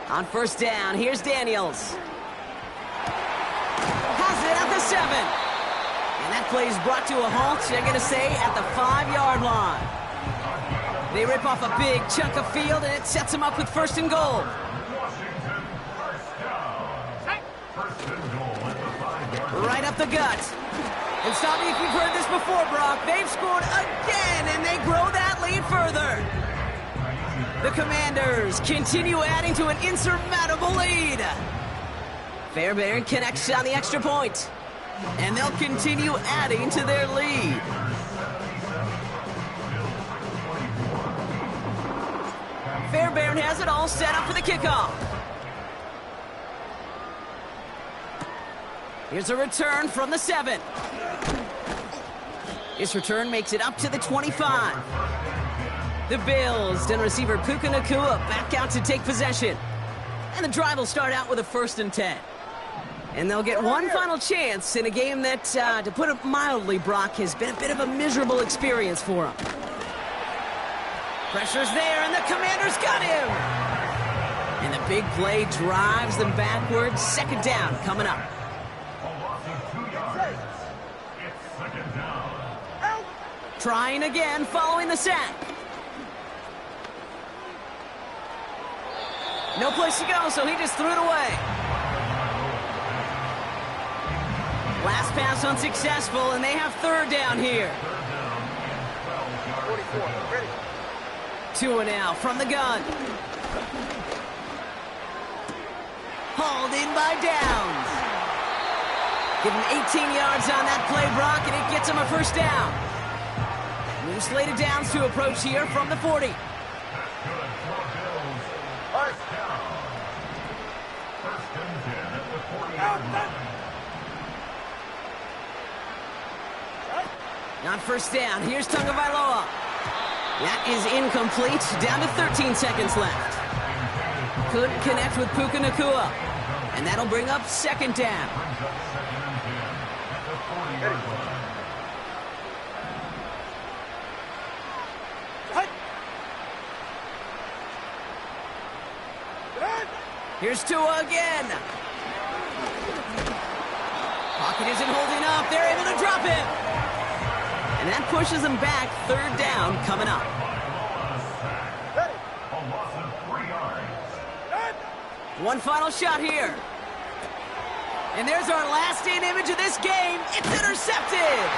On 1st down, here's Daniels. Has it at the 7. And that play is brought to a halt, I'm going to say, at the 5-yard line. They rip off a big chunk of field, and it sets them up with 1st and goal. Right up the gut. And stop me if you've heard this before, Brock. They've scored again, and they grow that lead further. The Commanders continue adding to an insurmountable lead. Fairbairn connects on the extra point. And they'll continue adding to their lead. Fairbairn has it all set up for the kickoff. Here's a return from the 7. This return makes it up to the 25. The Bills and receiver Puka Nacua back out to take possession. And the drive will start out with a 1st and 10. And they'll get one final chance in a game that, to put it mildly, Brock, has been a bit of a miserable experience for them. Pressure's there, and the Commanders got him! And the big play drives them backwards. 2nd down coming up. Trying again following the sack. No place to go, so he just threw it away. Last pass unsuccessful, and they have 3rd down here. 2 and out from the gun. Hauled in by Downs. Give him 18 yards on that play, Brock, and it gets him a 1st down. New slated downs to approach here from the 40. On 1st down, here's Tagovailoa. That is incomplete. Down to 13 seconds left. Couldn't connect with Puka Nacua. And that'll bring up 2nd down. Here's Tua again. Pocket isn't holding up. They're able to drop him. And that pushes them back. 3rd down coming up. One final shot here. And there's our last in image of this game. It's intercepted.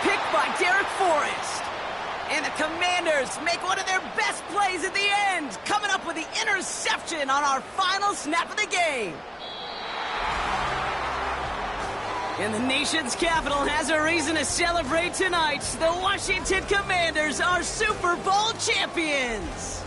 Picked by Derek Forrest. And the Commanders make one of their best plays at the end, coming up with the interception on our final snap of the game. And the nation's capital has a reason to celebrate tonight. The Washington Commanders are Super Bowl champions.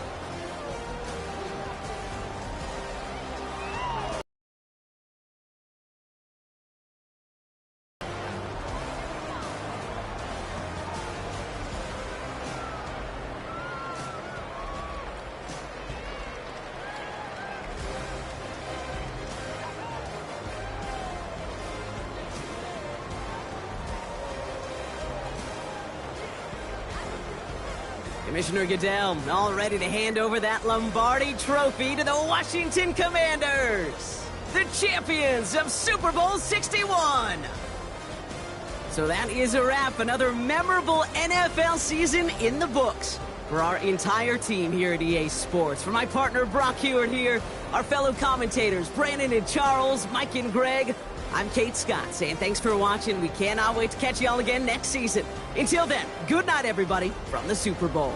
Commissioner Goodell all ready to hand over that Lombardi trophy to the Washington Commanders, the champions of Super Bowl 61. So that is a wrap. Another memorable NFL season in the books for our entire team here at EA Sports. For my partner Brock Hewitt here, our fellow commentators Brandon and Charles, Mike and Greg, I'm Kate Scott saying thanks for watching. We cannot wait to catch y'all again next season. Until then, good night, everybody, from the Super Bowl.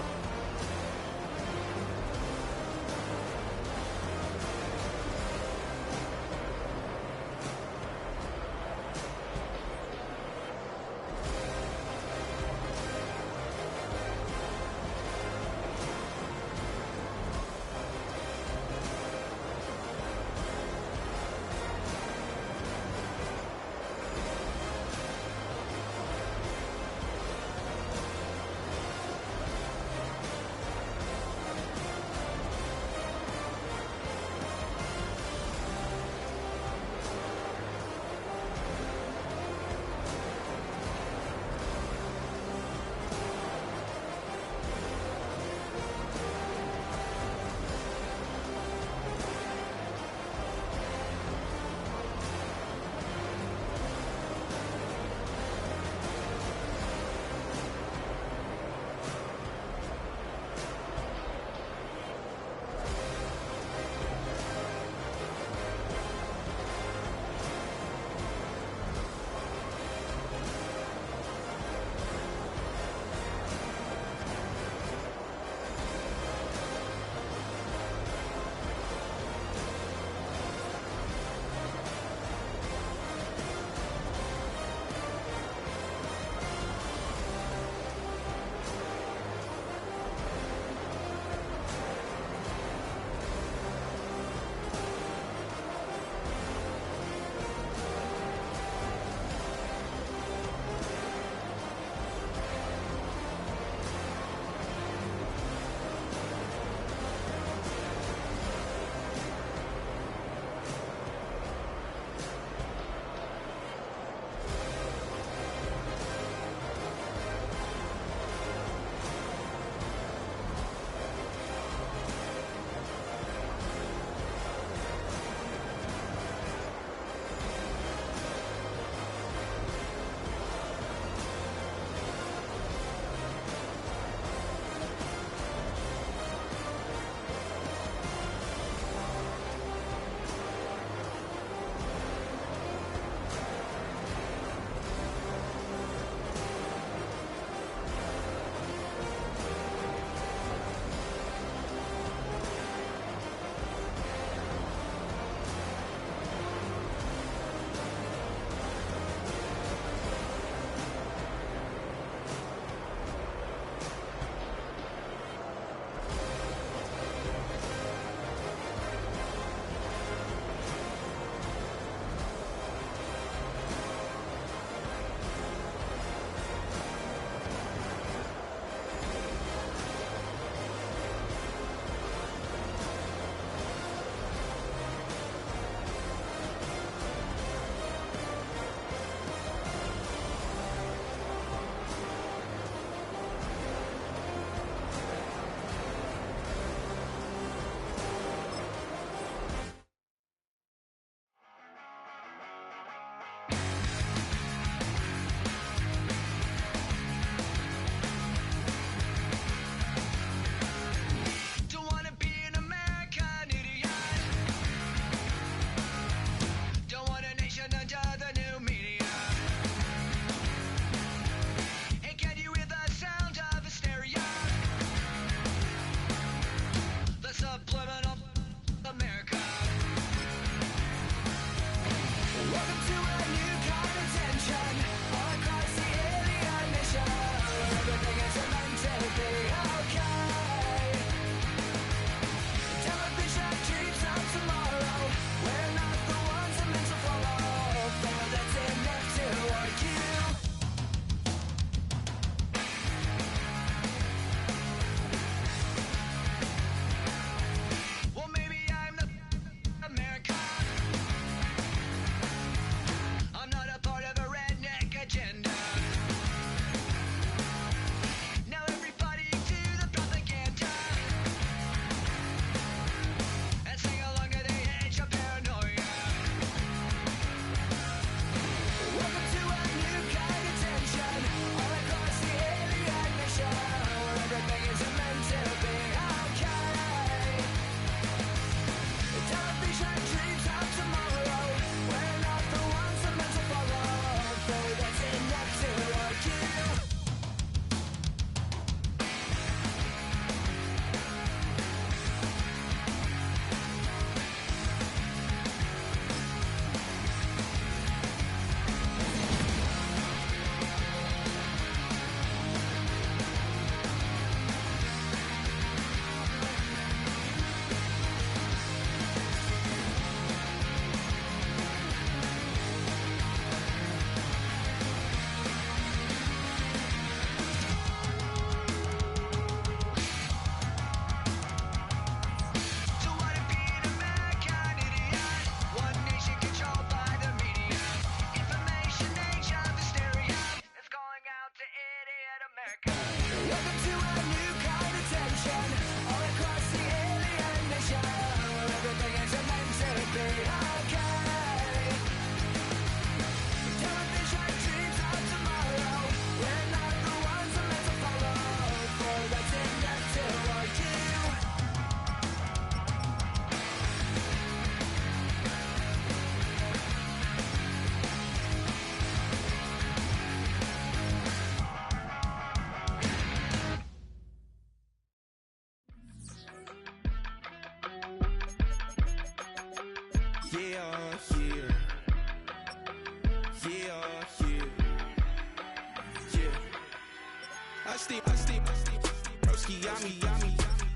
Broski, yummy.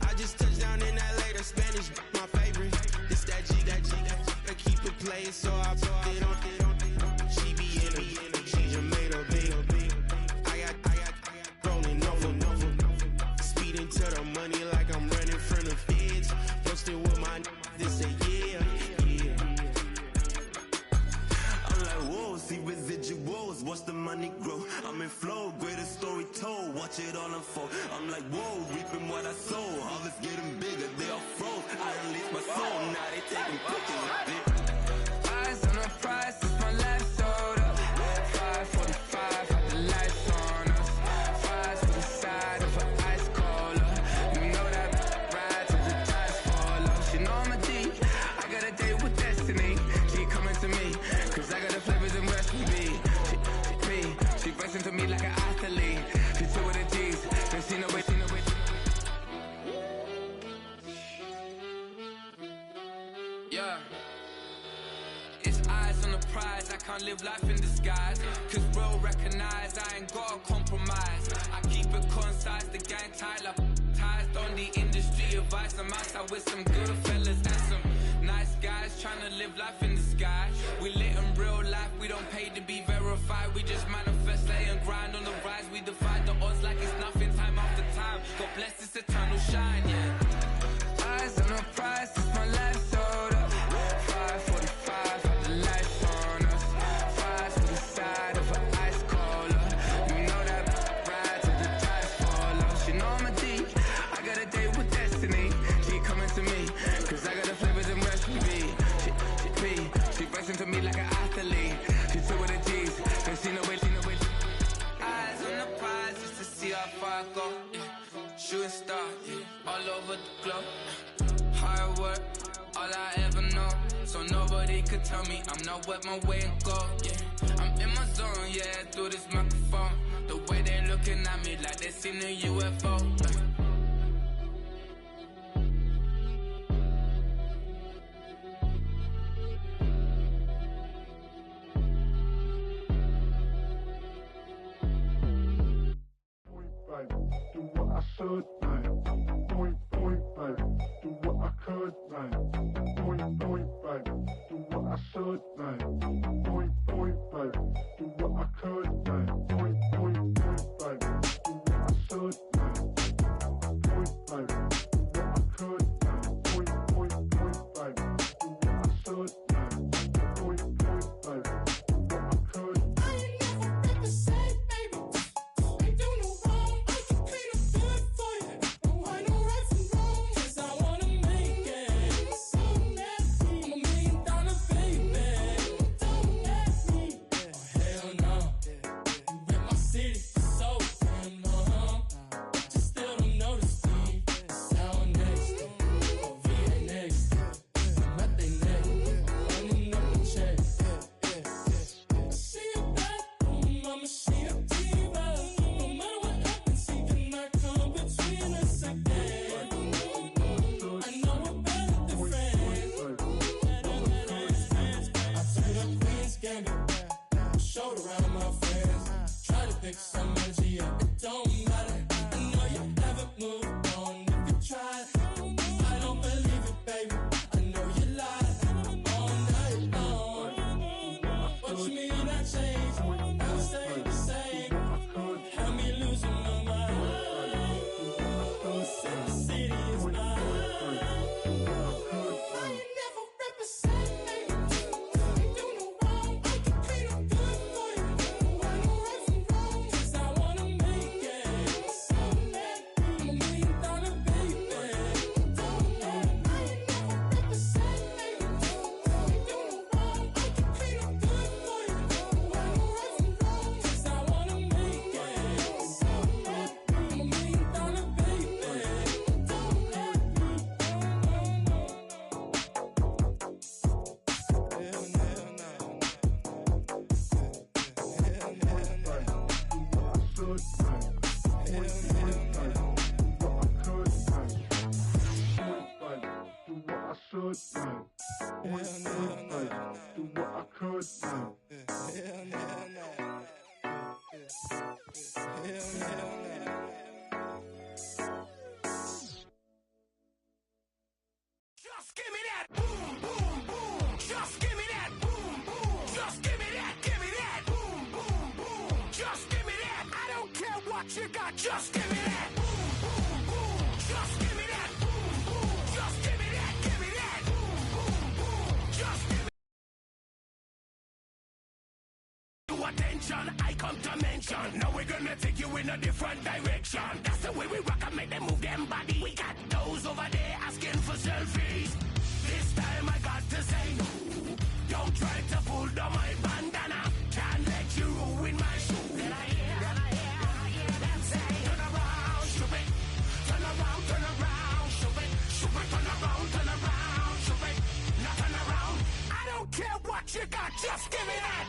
I just touched down in LA, the Spanish, my favorite. This that G. I keep it playing, so I put it on. She be in me, she just made a big. I got rolling over. Speeding to the money like I'm running from the feds. Posted with my this a yeah. I'm like, whoa, see residuals, watch the money grow. I'm in flow, greatest story told, watch it all unfold. I'm like, whoa, reaping what I sow. Harvest getting bigger, they all froze. I unleashed my soul, now they taking pictures of it. Eyes on the prize, it's my life sold up. 5:45, had the lights on us. Fries for the side of an ice cola. You know that ride till the tires fall off. She know I'm a G, I got a date with destiny. She coming to me, cause I got the flavors and recipe. She racing to me like an athlete. She two with the G's, then she no way. Yeah. It's eyes on the prize, I can't live life in disguise. Cause real recognize I ain't gotta compromise. I keep it concise, the gang tight like ties on the industry advice. I'm outside with some good fellas and some nice guys trying to live life in the sky. We lit in real life, we don't pay to be verified. We just manifest, lay and grind on the rise. We defy the odds like it's nothing, time after time. God bless this eternal shine, yeah. Eyes on the prize, it's my life sold up. 5:45, had the lights on us. Fries for the side of an ice cola. You know that ride till the tires fall off. She know I'm a G, I got a date with destiny. She coming to me, cause I got the flavors and recipe. She racing to me like an athlete. She two with the G's, then she no way. Eyes on the prize just to see how far I go. Yeah. Shooting star, yeah. All over the globe. Hard work, all I ever know. So nobody could tell me I'm not wet my way and go. Yeah, I'm in my zone, yeah, through this microphone. The way they looking at me like they seen a UFO. Do what I should, man. Point, baby. Do what I could, man. Point, baby. Do what I should, man. Point, baby. Do what I could, man. Point, baby. Do what I should, man. Point, baby. Do what I could, man. Point, baby. Do what I should, man. Point, baby. Do what I could. I ain't never represent, baby. Ain't do no wrong. I can clean up good for you. No, I know right from wrong. 'Cause I wanna make it. So nasty. I'm $1 million baby. Don't ask me. Oh, hell no. You rip my city so damn long. But you still don't notice me. Sound next. Oh, VA next. I'm at they neck. I'm running up a check. See you back. Mama, she a diva. No matter what happens, she cannot come between us again. I know we're better than friends. I turned up Queen's Gambit. Showed around my friends. Try to pick some energy up. It don't matter. I know you haven't moved on. If you tried, I don't believe it, baby. I know you lied all night long. What you mean I changed? I stay the same. Had me losing my mind. Sin City is mine. I ain't never represent, baby. Ain't do no wrong. I can clean up good for you. No, I know right from wrong. 'Cause I wanna make it. So mad. I'm $1 million baby. Don't let me. I ain't never represent, baby. Ain't do no wrong. I can clean up good for you. No, I know right from wrong. 'Cause I wanna make it. So mad. I'm $1 million baby. Don't let me. Hell no. Just give me that boom, boom, boom. Just give me that boom, boom. Just give me that, give me that boom, boom, boom. Just give me that. I don't care what you got. Just give me that boom, boom, boom. Just give me that boom, boom. Just give me that, give me that boom, boom, boom. Just give me. Attention, I come to mention. Now we're gonna take you in a different direction. That's the way we rock and make them move them body. We got those over there asking for selfies. This time I got to say, don't try to pull down my bandana. Can't let you ruin my shoe. Then I hear them say, turn around, shoot it. Turn around, shoot it. Shoot it, turn around, shoot it. Now turn around. I don't care what you got, just give me that.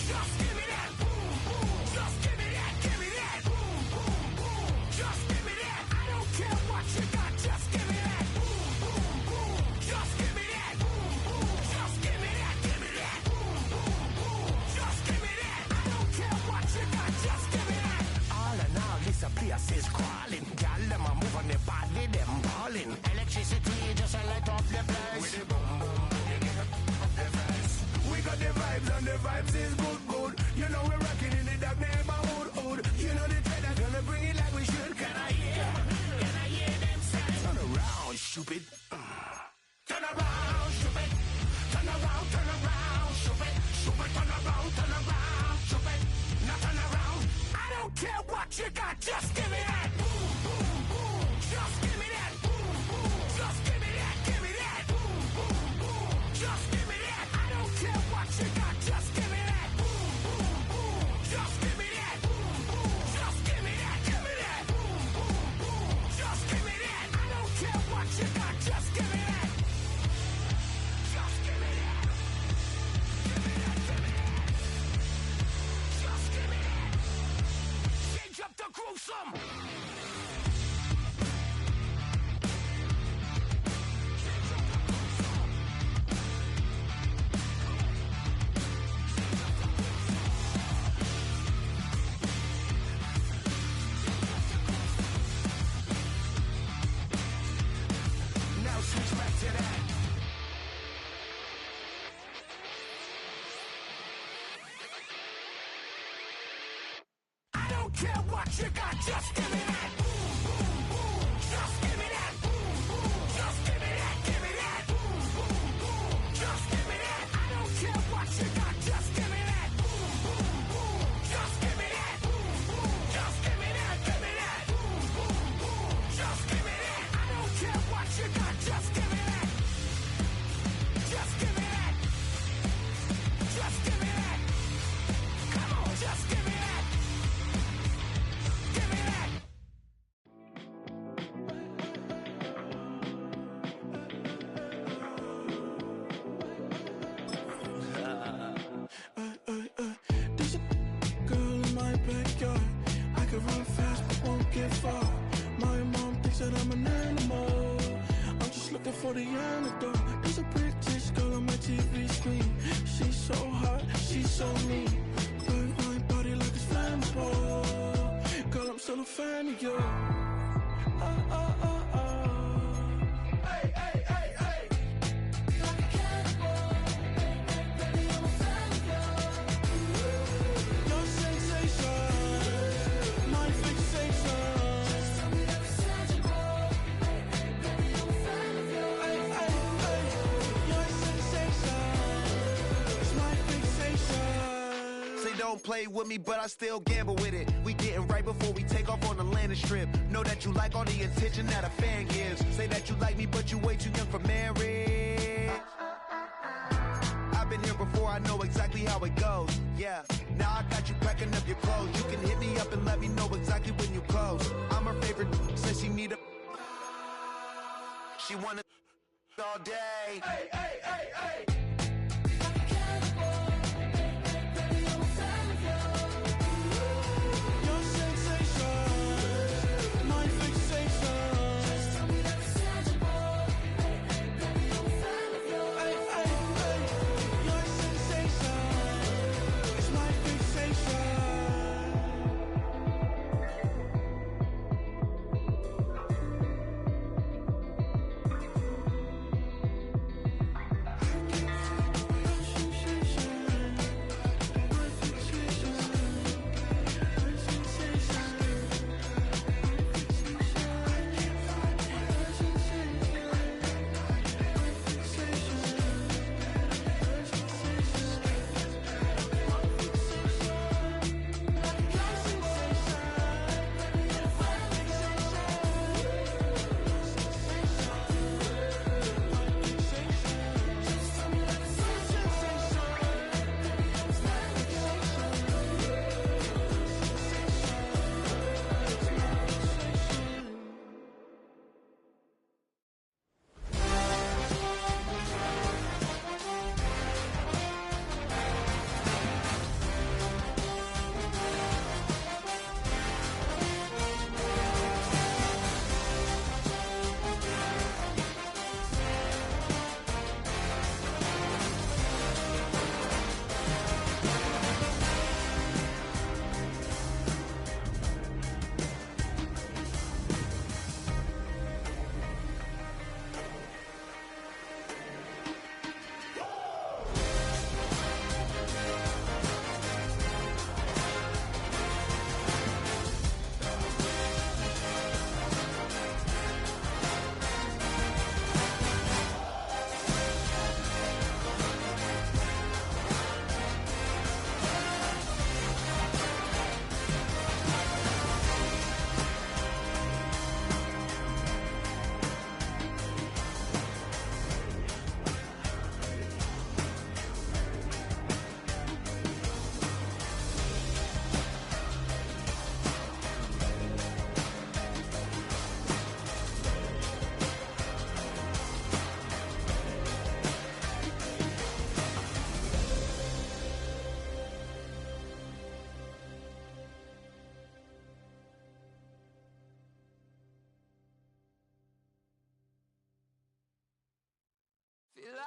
Just give me that boom, boom. Just give me that, give me that boom, boom, boom. Just give me that. I don't care what you got. Just give me that boom, boom, boom. Just give me that boom, boom. Just give me that, give me that boom, boom, boom. Just give me that. I don't care what you got. Just give me that. All in all, this place is crawling. Gal, them a move on the body, them balling. Electricity just a light up the place. With the boom, boom, you get up the face. We got the vibes and the vibes is good, good. You know we're rocking in the dark neighborhood, hood. You know the trend that's gonna bring it like we should. Can I hear them say? Turn around, stupid. Turn around, stupid. Turn around, stupid. Stupid, turn around, stupid. Now turn around. I don't care what you got, just give me that. Boom, boom, boom. Just give me that. Boom, boom. Just give me that, give me that. Boom, boom, boom. Just give me that. I don't care what you got, just give me that. Boom, boom, boom. Just give me that. Boom, boom. Just give me that, give me that. Boom, boom, boom. Just give me that. I don't care what you got, just give me that. Just give me that. Give me that, give me that. Just give me that. Change up the groove some. You got, just give me that. Boom, boom, boom. Just give me that. Boom, boom. Just give me that. Give me that. Boom, boom, boom. Just give me that. I don't care what you got. Just give me that. Boom, boom, boom. Just give me that. Boom, boom. Just give me that. Give me that. Boom, boom, boom. Just give me that. I don't care what you got. Just give me that. Just give me that. Just give me that. Come on, just give me that. There's a girl in my backyard. I can run fast but won't get far. My mom thinks that I'm an animal. I'm just looking for the antidote. There's a British girl on my TV screen. She's so hot, she's so mean. Burn my body like it's flammable. Girl, I'm still a fan of you. Hey, hey, hey, hey. Like a cannibal. Baby, I'm a fan of you. Your sensation, my fixation. Just tell me that it's tangible. Baby, I'm a fan of you. Hey, hey, hey. Your sensation is my fixation. Say don't play with me, but I still gamble with it. We getting right before we take off on the landing strip. Know that you like all the attention that a fan gives. Say that you like me, but you way too young for marriage. I've been here before, I know exactly how it goes. Yeah, now I got you packing up your clothes. You can hit me up and let me know exactly when you close. I'm her favorite, says she need a... She wanna all day. Hey, hey, hey, hey.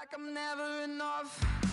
like I'm never enough.